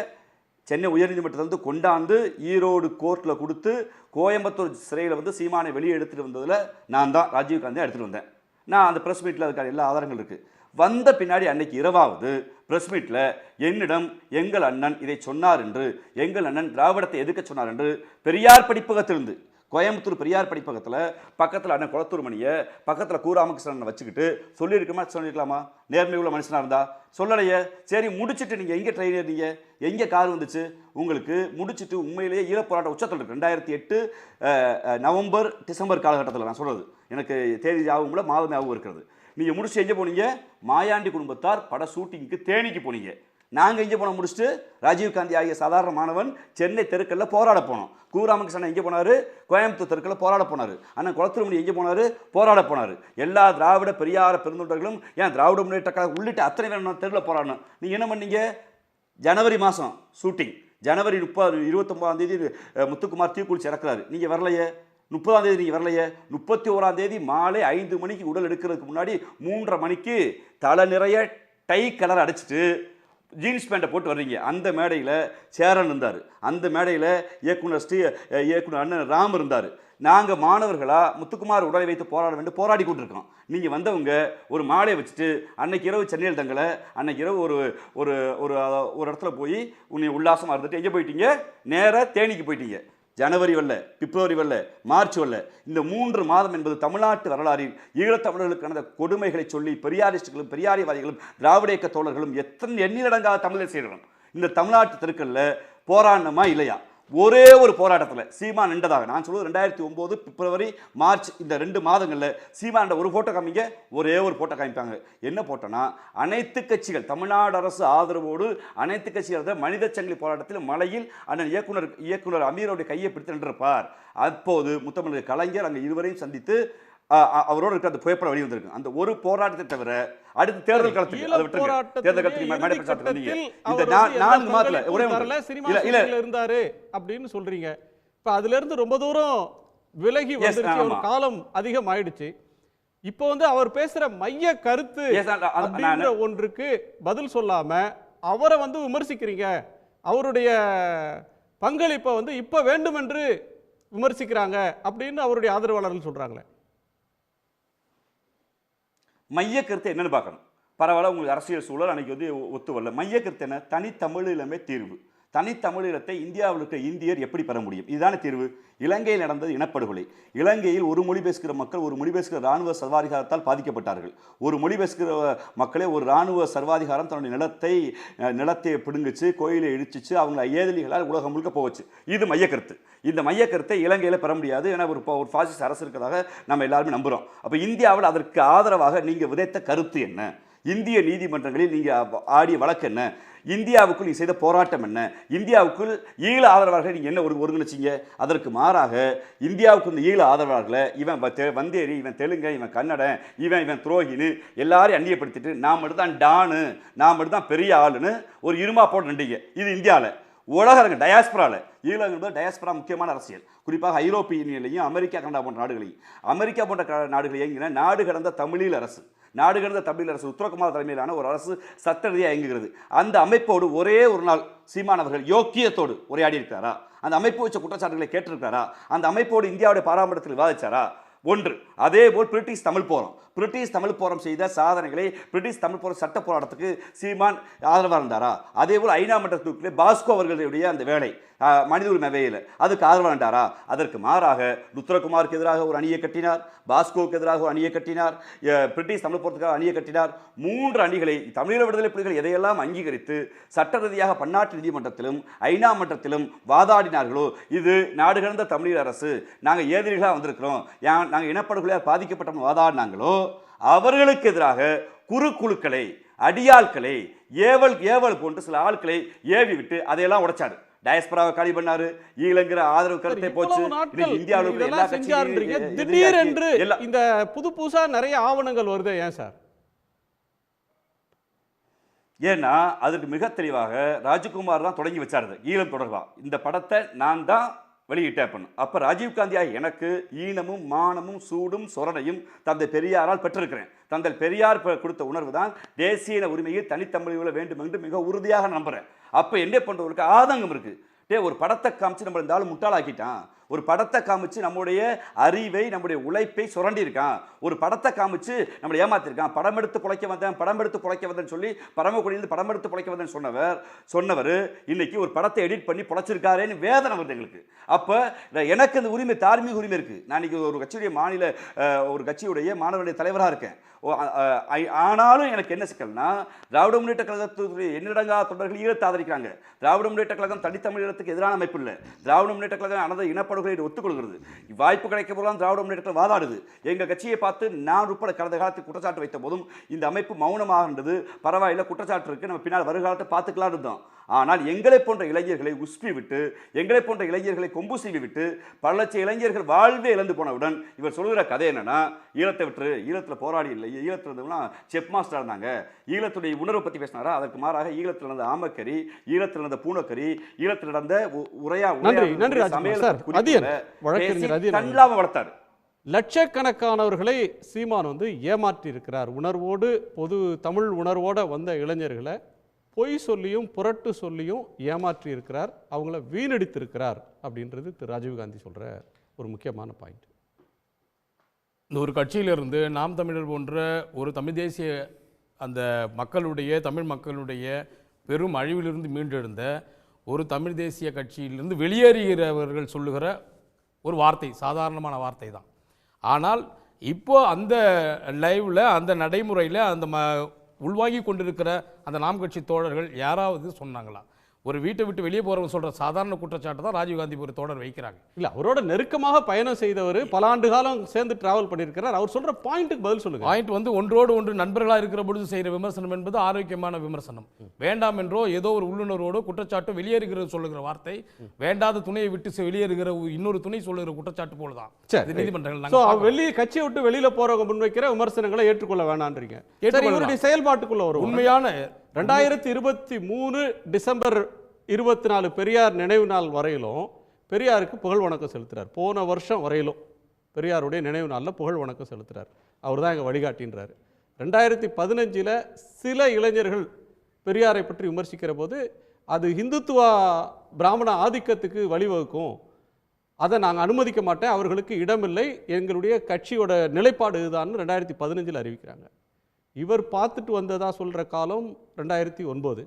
சென்னை உயர்நீதிமன்றத்திலிருந்து கொண்டாந்து ஈரோடு கோர்ட்டில் கொடுத்து கோயம்புத்தூர் சிறையில் சீமானை வெளியே எடுத்துகிட்டு வந்ததில் நான் தான் ராஜீவ்காந்தியை எடுத்துகிட்டு வந்தேன். நான் அந்த ப்ரெஸ் மீட்டில் அதுக்கான எல்லா ஆதாரங்கள் இருக்குது. வந்த பின்னாடி அன்னைக்கு இரவாவது ப்ரெஸ் மீட்டில் என்னிடம் எங்கள் அண்ணன் இதை சொன்னார் என்று, எங்கள் அண்ணன் திராவிடத்தை எதிர்க்க சொன்னார் என்று பெரியார் படிப்பகத்திலிருந்து, கோயம்புத்தூர் பெரியார் படிப்பகத்தில் பக்கத்தில் அண்ணன் குளத்தூர்மணியை, பக்கத்தில் கூராமகிருஷ்ணனை வச்சுக்கிட்டு சொல்லியிருக்கலாமா? நேர்மை உள்ள மனுஷனாக இருந்தால் சொல்லலையே. சரி, முடிச்சுட்டு நீங்கள் எங்கே ட்ரெயின் ஏறினீங்க, எங்கே கார் வந்துச்சு உங்களுக்கு? முடிச்சுட்டு உண்மையிலேயே ஈழப்போராட்ட உச்சத்தில் இருக்குது. 2008 நவம்பர் டிசம்பர் காலகட்டத்தில் நான் சொல்கிறது, எனக்கு தேதி ஞாபகம், மாதம் ஞாபகம் இருக்கிறது. நீங்கள் முடிச்சு எங்கே போனீங்க? மாயாண்டி குடும்பத்தார் பட ஷூட்டிங்க்கு தேனிக்கு போனீங்க. நாங்கள் இங்கே போன முடிச்சுட்டு ராஜீவ்காந்தி ஆகிய சாதாரண மாணவன் சென்னை தெருக்களில் போராட போனோம். கூராமகிருஷ்ணன் எங்கே போனார்? கோயம்புத்தூர் தெருக்களில் போராட போனார். ஆனால் குளத்தூர்மணி எங்கே போனார்? போராட போனார். எல்லா திராவிட பெரியார பெருந்தொண்டர்களும், ஏன் திராவிட முன்னேற்ற கழகம் உள்ளிட்ட அத்தனை பேர் தெருவில் போராடணும். நீங்கள் என்ன பண்ணீங்க? ஜனவரி மாதம் ஷூட்டிங், ஜனவரி 29ஆம் தேதி முத்துக்குமார் தீக்குளிச்சு இறக்குறாரு. நீங்கள் வரலையே. 30ஆம் தேதி நீங்கள் வரலையே. 31ஆம் தேதி மாலை 5 மணிக்கு உடல் எடுக்கிறதுக்கு முன்னாடி 3:30 மணிக்கு தலை நிறைய டை கலர் அடிச்சுட்டு ஜீன்ஸ் பேண்ட்டை போட்டு வர்றீங்க. அந்த மேடையில் சேரன் இருந்தார், அந்த மேடையில் இயக்குனர் அண்ணன் ராம் இருந்தார். நாங்கள் மாணவர்களாக முத்துக்குமார் உடலை வைத்து போராட வேண்டும் போராடி கொண்டிருக்கோம். நீங்கள் வந்தவங்க ஒரு மாலையை வச்சுட்டு அன்னைக்கு இரவு சென்னையில் தங்கலை, அன்னைக்கு இரவு ஒரு ஒரு ஒரு இடத்துல போய் உன்னை உல்லாசமாக இருந்துட்டு எங்கே போயிட்டீங்க? நேராக தேனிக்கு போயிட்டீங்க. ஜனவரி வரல, பிப்ரவரி வரல, மார்ச் வரல. இந்த 3 மாதம் என்பது தமிழ்நாட்டு வரலாறில் ஈழத்தமிழர்களுக்கான கொடுமைகளை சொல்லி பெரியாரிஸ்டுகளும் பெரியாரிவாதிகளும் திராவிட இயக்க தோழர்களும் எண்ணிலடங்காத தமிழர் செய்கிறோம். இந்த தமிழ்நாட்டு தெருக்கல்ல போராடணுமா இல்லையா? ஒரே ஒரு போராட்டத்தில் சீமான் நின்றதாக நான் சொல்வது 2009 பிப்ரவரி மார்ச் இந்த 2 மாதங்களில் சீமான் ஒரு போட்டோ காமிங்க, ஒரே ஒரு போட்டோ காமிப்பாங்க. என்ன போட்டோன்னா, அனைத்து கட்சிகள் தமிழ்நாடு அரசு ஆதரவோடு அனைத்து கட்சிகள் மனித சங்கிலி போராட்டத்தில் மலையில் அண்ணன் இயக்குனர் அமீரோடைய கையை பிடித்து நின்றிருப்பார். அப்போது முத்தமிழர் கலைஞர் அங்கே இருவரையும் சந்தித்து அவரோடு இருக்க அந்த புகைப்படம் வெளிவந்திருக்கு. அந்த ஒரு போராட்டத்தை தவிர அடுத்த தேர்தல் காலத்துக்கு இருந்தாரு அப்படின்னு சொல்றீங்க. இப்ப அதுல இருந்து ரொம்ப தூரம் விலகி வந்துருச்சு, ஒரு காலம் அதிகம் ஆயிடுச்சு. இப்போ வந்து அவர் பேசுற மைய கருத்து அப்படின்ற ஒன்றுக்கு பதில் சொல்லாம அவரை வந்து விமர்சிக்கிறீங்க. அவருடைய பங்களிப்பை வந்து இப்ப வேண்டும் என்று விமர்சிக்கிறாங்க அப்படின்னு அவருடைய ஆதரவாளர்கள் சொல்றாங்களே. மைய கருத்து என்னன்னு பார்க்கணும். பரவாயில்ல, உங்களுக்கு அரசியல் சூழல் அன்னைக்கு வந்து ஒத்து வரல. மைய கருத்து என்ன? தனித்தமிழீழமே தீர்வு. தனித்தமிழீழத்தை இந்தியாவில் இருக்க இந்தியர் எப்படி பெற முடியும்? இதுதானே தீர்வு. இலங்கையில் நடந்தது இனப்படுகொலை. இலங்கையில் ஒரு மொழி பேசுகிற மக்கள் ஒரு மொழி பேசுகிற இராணுவ சர்வாதிகாரத்தால் பாதிக்கப்பட்டார்கள். ஒரு மொழி பேசுகிற மக்களே ஒரு இராணுவ சர்வாதிகாரம் தன்னுடைய நிலத்தை பிடுங்குச்சு, கோயிலை இடிச்சிச்சு, அவங்க ஏதிலிகளால் உலகம் முழுக்க போச்சு. இது மையக்கருத்து. இந்த மையக்கருத்தை இலங்கையில் பெற முடியாது. ஏன்னா ஒரு பாசிஸ்ட் அரசு இருக்கிறதாக நம்ம எல்லாருமே நம்புகிறோம். அப்போ இந்தியாவில் அதற்கு ஆதரவாக நீங்கள் விதைத்த கருத்து என்ன? இந்திய நீதிமன்றங்களில் நீங்கள் ஆடிய வழக்கு என்ன? இந்தியாவுக்குள் நீ செய்த போராட்டம் என்ன? இந்தியாவுக்குள் ஈழ ஆதரவாளர்களை நீங்கள் என்ன ஒருங்கிணைச்சிங்க? அதற்கு மாறாக இந்தியாவுக்கு இந்த ஈழ ஆதரவாளர்களை இவன் வந்தேரி, இவன் தெலுங்கு, இவன் கன்னடன், இவன் துரோகின்னு எல்லாரையும் அந்நியப்படுத்திட்டு நான் மட்டும் தான் டானு, நான் மட்டும் தான் பெரிய ஆளுன்னு ஒரு இருமா போட்டு நின்றீங்க. இது இந்தியாவில். உலக டயாஸ்பராவில் ஈழம் என்பது டயாஸ்பரா முக்கியமான அரசியல். குறிப்பாக ஐரோப்பிய யூனியன்லையும் அமெரிக்கா கனடா போன்ற நாடுகளையும் அமெரிக்கா போன்ற நாடுகளை இயங்கின நாடு கடந்த தமிழீழ அரசு, நாடு கடந்த தமிழ் அரசு உத்தரகுமார் தலைமையிலான ஒரு அரசு சட்ட ரீதியாக இயங்குகிறது. அந்த அமைப்போடு ஒரே ஒரு நாள் சீமான் அவர்கள் யோக்கியத்தோடு உரையாடி இருக்கிறாரா? அந்த அமைப்பு வச்ச குற்றச்சாட்டுகளை கேட்டிருக்காரா? அந்த அமைப்போடு இந்தியாவுடைய பாராமட்டத்தில் விவாதிச்சாரா? ஒன்று. அதே போல் பிரிட்டிஷ் தமிழ் போரம் செய்த சாதனைகளை பிரிட்டிஷ் தமிழ் போரம் சட்ட போராட்டத்துக்கு சீமான் ஆதரவாக இருந்தாரா? அதே போல் ஐநா மன்றத்துக்குள்ளே பாஸ்கோ அவர்களுடைய அந்த வேலை மனித உரிமை அவையில் அதுக்கு ஆதரவாக இருந்தாரா? அதற்கு மாறாக ருத்ரகுமாருக்கு எதிராக ஒரு அணியை கட்டினார், பாஸ்கோவுக்கு எதிராக ஒரு அணியை கட்டினார், பிரிட்டிஷ் தமிழ் போரத்துக்காக அணியை கட்டினார். 3 அணிகளை தமிழீழ விடுதலை புலிகள் எதையெல்லாம் அங்கீகரித்து சட்ட ரீதியாக பன்னாட்டு நீதிமன்றத்திலும் ஐநா மன்றத்திலும் வாதாடினார்களோ, இது நாடு கடந்த தமிழீழ அரசு, நாங்கள் ஏதிரிகளாக வந்திருக்கிறோம், நாங்கள் இனப்படுகொலையால் பாதிக்கப்பட்ட வாதாடினாங்களோ அவர்களுக்கு எதிராக குறுக்குழுக்களை, அடியாட்களை, ஏவல் போன்று சில ஆட்களை ஏவி விட்டு அதையெல்லாம் உடைச்சாரு. டயஸ்பராவை காலி பண்ணாரு. ஈழங்கிற ஆதரவு கருத்தை போச்சு. இந்தியாவில் எல்லா கட்சியும் திடீரென்று இந்த புதுசா நிறைய ஆவணங்கள் வருது. ஏன் சார்? ஏன்னா அதுக்கு மிக தெளிவாக ராஜகுமார் தான் தொடங்கி வச்சாரு ஈழம் தொடர்பா. இந்த படத்தை நான் தான் வெளியிட்டேன் பண்ணு. அப்போ ராஜீவ்காந்தியா எனக்கு ஈனமும் மானமும் சூடும் சொரணையும் தந்தை பெரியாரால் பெற்றிருக்கிறேன். தந்தை பெரியார் கொடுத்த உணர்வு தான் தேசிய உரிமையை தனித்தமிழ் வேண்டும் என்று மிக உறுதியாக நம்புகிறேன். அப்போ என்ன பண்ணுறவங்களுக்கு ஆதங்கம் இருக்குது. ஒரு படத்தை காமிச்சு நம்ம இருந்தாலும் முட்டாளாக்கிட்டான், ஒரு படத்தை காமிச்சு நம்முடைய அறிவை நம்முடைய உழைப்பை சுரண்டி இருக்கான், ஒரு படத்தை காமிச்சு நம்மளை ஏமாத்திருக்கான், படம் எடுத்து பிழைக்க வந்தேன்னு சொல்லி பரமக்குடியிலிருந்து படம் எடுத்து பிழைக்க வந்தேன்னு சொன்னவர் இன்னைக்கு ஒரு படத்தை எடிட் பண்ணி பிழைச்சிருக்காரேன்னு வேதனை வருது எங்களுக்கு. அப்போ எனக்கு அந்த உரிமை, தார்மீக உரிமை இருக்குது. நான் இன்னைக்கு ஒரு கட்சியுடைய மாணவருடைய தலைவராக இருக்கேன். ஆனாலும் எனக்கு என்ன சிக்கல்னா, திராவிட முன்னேற்ற கழகத்துடைய எண்ணிடங்காத தொண்டர்கள் ஈழத்தை ஆதரிக்கிறாங்க. திராவிட முன்னேற்ற கழகம் தனித்தமிழ் ஈழத்துக்கு எதிரான அமைப்பு இல்லை. திராவிட முன்னேற்ற கழகம் அனந்த இனப்படுகொலை ஒத்துக்கொள்கிறது. வாய்ப்பு கிடைக்க போலாம் திராவிட முன்னேற்ற வாதாடுது. எங்கள் கட்சியை பார்த்து நான் உட்பட கடந்த காலத்தில் குற்றச்சாட்டு வைத்த போதும் இந்த அமைப்பு மௌனமாக இருந்தது. பரவாயில்ல, குற்றச்சாட்டு இருக்கு, நம்ம பின்னால் வருகாலத்தை பார்த்துக்கலாம் இருந்தோம். ஆனால் எங்களை போன்ற இளைஞர்களை உஸ்பி விட்டு, எங்களை போன்ற இளைஞர்களை கொம்பு சீவி விட்டு பல லட்சம் இளைஞர்கள் வாழ்வே இழந்து போனவுடன் இவர் சொல்கிற கதை என்னன்னா, ஈழத்தை விட்டு, ஈழத்தில் போராடி இல்லை, ஈழத்தில் இருந்தவங்களாம் செப் மாஸ்டர் இருந்தாங்க, ஈழத்துடைய உணர்வை பற்றி பேசினாரா? அதற்கு மாறாக ஈழத்தில் நடந்த ஆமக்கறி, ஈழத்தில் நடந்த பூனக்கறி, ஈழத்தில் நடந்த வளர்த்தாரு. லட்சக்கணக்கானவர்களை சீமான் வந்து ஏமாற்றி இருக்கிறார். உணர்வோடு, பொது தமிழ் உணர்வோடு வந்த இளைஞர்களை பொய் சொல்லியும் புரட்டு சொல்லியும் ஏமாற்றி இருக்கிறார், அவங்கள வீணடித்திருக்கிறார் அப்படின்றது திரு ராஜீவ்காந்தி சொல்கிற ஒரு முக்கியமான பாயிண்ட். இந்த ஒரு கட்சியிலிருந்து நாம் தமிழர் போன்ற ஒரு தமிழ் தேசிய அந்த மக்களுடைய தமிழ் மக்களுடைய பெரும் அழிவிலிருந்து மீண்டெழுந்த ஒரு தமிழ் தேசிய கட்சியிலிருந்து வெளியேறுகிறவர்கள் சொல்லுகிற ஒரு வார்த்தை, சாதாரணமான வார்த்தை தான். ஆனால் இப்போ அந்த லைவில் அந்த நடைமுறையில் அந்த உள்வாங்கி கொண்டிருக்கிற அந்த நாம் கட்சி தோழர்கள் யாராவது சொன்னாங்களா? ஒரு வீட்டை விட்டு வெளியே போகிறவங்க சொல்கிற சாதாரண குற்றச்சாட்டு தான் ராஜீவ்காந்தி ஒரு தோழர் வைக்கிறாங்க. இல்லை, அவரோட நெருக்கமாக பயணம் செய்தவர், பல ஆண்டு காலம் சேர்ந்து டிராவல் பண்ணியிருக்கிறார். அவர் சொல்கிற பாயிண்ட்டுக்கு பதில் சொல்லுங்க. பாயிண்ட் வந்து ஒன்றோடு ஒன்று நண்பர்களாக இருக்கிற பொழுது செய்கிற விமர்சனம் என்பது ஆரோக்கியமான விமர்சனம். வேண்டாம் என்றோ ஏதோ ஒரு உள்ளுணர்வோடு குற்றச்சாட்டு வெளியேறுகிறது சொல்லுகிற வார்த்தை, வேண்டாத துணையை விட்டு வெளியேறுகிற இன்னொரு துணை சொல்லுகிற குற்றச்சாட்டு போல தான் நீதிமன்றங்கள். வெளியே கட்சியை விட்டு வெளியில் போகிறவங்க முன்வைக்கிற விமர்சனங்களை ஏற்றுக்கொள்ள வேணான்றீங்க. இவருடைய செயல்பாட்டுக்குள்ள ஒரு உண்மையான 2023 டிசம்பர் 24 பெரியார் நினைவு நாள் வரையிலும் பெரியாருக்கு புகழ் வணக்கம் செலுத்துறார். போன வருஷம் வரையிலும் பெரியாருடைய நினைவு நாளில் புகழ் வணக்கம் செலுத்துறார். அவர் தான் எங்கள் வழிகாட்டின்றார். 2015 சில இளைஞர்கள் பெரியாரை பற்றி விமர்சிக்கிற போது அது இந்துத்துவா பிராமண ஆதிக்கத்துக்கு வழிவகுக்கும், அதை நாங்கள் அனுமதிக்க மாட்டேன், அவர்களுக்கு இடமில்லை, எங்களுடைய கட்சியோட நிலைப்பாடு இதுதான் 2015 அறிவிக்கிறாங்க. இவர் பார்த்துட்டு வந்ததா சொல்கிற காலம் 2009.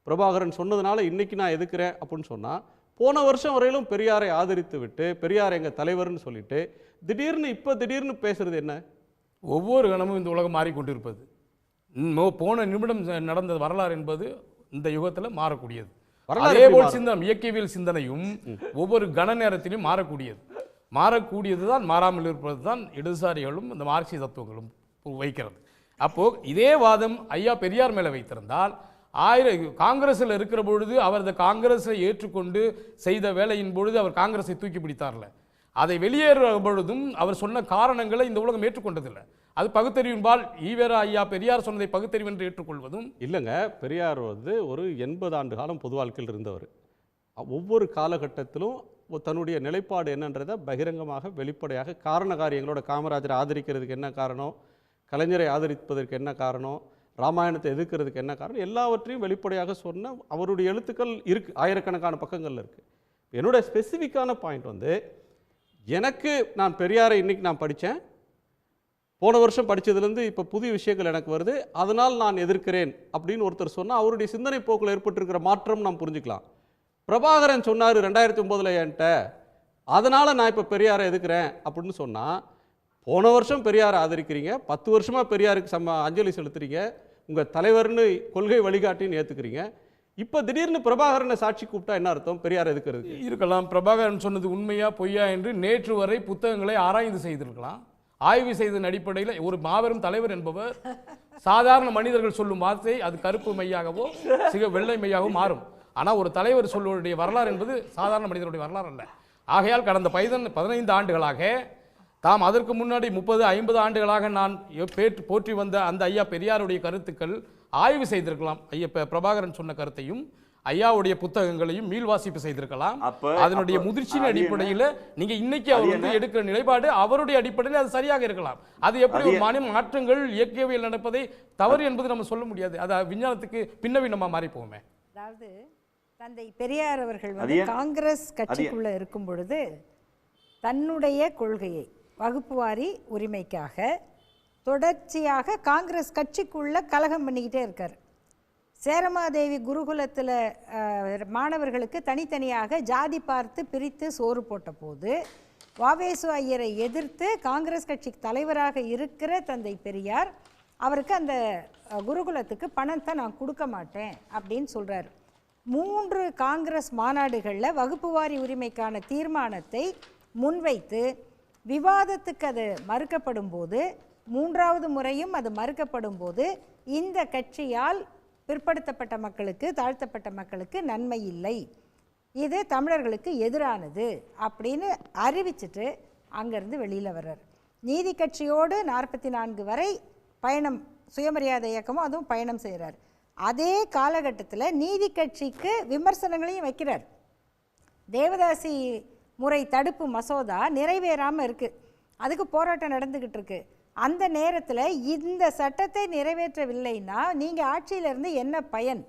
பிரபாகரன் சொன்னதுனால இன்றைக்கி நான் எதுக்குறேன் அப்படின்னு சொன்னால், போன வருஷம் வரையிலும் பெரியாரை ஆதரித்து விட்டு பெரியார் எங்கள் தலைவர்னு சொல்லிட்டு திடீர்னு பேசுறது என்ன? ஒவ்வொரு கணமும் இந்த உலகம் மாறிக்கொண்டிருப்பது. போன நிமிடம் நடந்த வரலாறு என்பது இந்த யுகத்தில் மாறக்கூடியது. அதேபோல் சிந்தனை, இயக்கவியல் சிந்தனையும் ஒவ்வொரு கன நேரத்திலும் மாறக்கூடியது தான். மாறாமல் இருப்பது தான் இடதுசாரிகளும் இந்த மார்க்சிய தத்துவங்களும் வைக்கிறது. அப்போது இதே வாதம் ஐயா பெரியார் மேலே வைத்திருந்தால், காங்கிரஸில் இருக்கிற பொழுது அவர் அந்த காங்கிரஸை ஏற்றுக்கொண்டு செய்த வேலையின் பொழுது அவர் காங்கிரஸை தூக்கி பிடித்தார்ல, அதை வெளியேற பொழுதும் அவர் சொன்ன காரணங்களை இந்த உலகம் ஏற்றுக்கொண்டதில்லை. அது பகுத்தறிவின்பால் ஈவேரா ஐயா பெரியார் சொன்னதை பகுத்தறிவு என்று ஏற்றுக்கொள்வதும் இல்லைங்க. பெரியார் ஒரு 80 ஆண்டு காலம் பொது வாழ்க்கையில் இருந்தவர். ஒவ்வொரு காலகட்டத்திலும் தன்னுடைய நிலைப்பாடு என்னன்றதை பகிரங்கமாக வெளிப்படையாக காரண காரியங்களோட, காமராஜரை ஆதரிக்கிறதுக்கு என்ன காரணம், கலைஞரை ஆதரிப்பதற்கு என்ன காரணம், ராமாயணத்தை எதிர்க்கிறதுக்கு என்ன காரணம், எல்லாவற்றையும் வெளிப்படையாக சொன்ன அவருடைய எழுத்துக்கள் இருக்குது, ஆயிரக்கணக்கான பக்கங்களில் இருக்குது. என்னோட ஸ்பெசிஃபிக்கான பாயிண்ட் எனக்கு, நான் பெரியாரை இன்றைக்கி நான் படித்தேன், போன வருஷம் படித்ததுலேருந்து இப்போ புதிய விஷயங்கள் எனக்கு வருது, அதனால் நான் எதிர்க்கிறேன் அப்படின்னு ஒருத்தர் சொன்னால் அவருடைய சிந்தனை போக்கில் ஏற்பட்டிருக்கிற மாற்றம் நாம் புரிஞ்சுக்கலாம். பிரபாகரன் சொன்னார் 2009 என்கிட்ட, அதனால் நான் இப்போ பெரியாரை எதிர்க்கிறேன் அப்படின்னு சொன்னால், போன வருஷம் பெரியாரை ஆதரிக்கிறீங்க, 10 வருஷமாக பெரியாருக்கு அஞ்சலி செலுத்துறீங்க, உங்கள் தலைவர்னு கொள்கை வழிகாட்டின்னு ஏற்றுக்கிறீங்க, இப்போ திடீர்னு பிரபாகரனை சாட்சி கூப்பிட்டா என்ன அர்த்தம்? பெரியார் எதுக்கிறது இருக்கலாம். பிரபாகரன் சொன்னது உண்மையா பொய்யா என்று நேற்று வரை புத்தகங்களை ஆராய்ந்து செய்திருக்கலாம். ஆய்வு செய்ததன் அடிப்படையில் ஒரு மாபெரும் தலைவர் என்பவர் சாதாரண மனிதர்கள் சொல்லும் வார்த்தை அது கருப்பு மையாகவோ வெள்ளை மையாகவோ மாறும். ஆனால் ஒரு தலைவர் சொல்லுடைய வரலாறு என்பது சாதாரண மனிதருடைய வரலாறு அல்ல. ஆகையால் கடந்த 15 ஆண்டுகளாக தாம் அதற்கு முன்னாடி 30-50 ஆண்டுகளாக நான் போற்றி வந்த அந்த ஐயா பெரியாருடைய கருத்துக்கள் ஆய்வு செய்திருக்கலாம். ஐயா பிரபாகரன் சொன்ன கருத்தையும் ஐயாவுடைய புத்தகங்களையும் மீள்வாசிப்பு செய்திருக்கலாம். அதனுடைய முதிர்ச்சியின் அடிப்படையில் நீங்க இன்னைக்கு அவர் எடுக்கிற நிலைப்பாடு அவருடைய அடிப்படையில் அது சரியாக இருக்கலாம். அது எப்படி ஒரு மாற்றங்கள் இயக்கவியல் நடப்பதை தவறு என்பது நம்ம சொல்ல முடியாது. அது விஞ்ஞானத்துக்கு பின்னவீனமா மாறி போவோமே. அதாவது தந்தை பெரியார் அவர்கள் காங்கிரஸ் கட்சிக்குள்ள இருக்கும் பொழுது தன்னுடைய கொள்கையை வகுப்புவாரி உரிமைக்காக தொடர்ச்சியாக காங்கிரஸ் கட்சிக்குள்ள கலகம் பண்ணிக்கிட்டே இருக்கார். சேரமாதேவி குருகுலத்தில் மாணவர்களுக்கு தனித்தனியாக ஜாதி பார்த்து பிரித்து சோறு போட்ட போது வாவேசு ஐயரை எதிர்த்து காங்கிரஸ் கட்சி தலைவராக இருக்கிற தந்தை பெரியார் அவருக்கு அந்த குருகுலத்துக்கு பணத்தை நான் கொடுக்க மாட்டேன் அப்படின்னு சொல்கிறார். 3 காங்கிரஸ் மாநாடுகளில் வகுப்புவாரி உரிமைக்கான தீர்மானத்தை முன்வைத்து விவாதத்துக்கு அது மறுக்கப்படும் போது, 3வது முறையும் அது மறுக்கப்படும் போது, இந்த கட்சியால் பிற்படுத்தப்பட்ட மக்களுக்கு, தாழ்த்தப்பட்ட மக்களுக்கு நன்மை இல்லை, இது தமிழர்களுக்கு எதிரானது அப்படின்னு அறிவிச்சிட்டு அங்கேருந்து வெளியில் வர்றார். நீதி கட்சியோடு 44 வரை பயணம், சுயமரியாதை இயக்கமும் அதுவும் பயணம் செய்கிறார். அதே காலகட்டத்தில் நீதி கட்சிக்கு விமர்சனங்களையும் வைக்கிறார். தேவதாசி முறை தடுப்பு மசோதா நிறைவேறாமல் இருக்குது, அதுக்கு போராட்டம் நடந்துக்கிட்டு இருக்கு. அந்த நேரத்தில் இந்த சட்டத்தை நிறைவேற்றவில்லைன்னா நீங்கள் ஆட்சியிலிருந்து என்ன பயன்,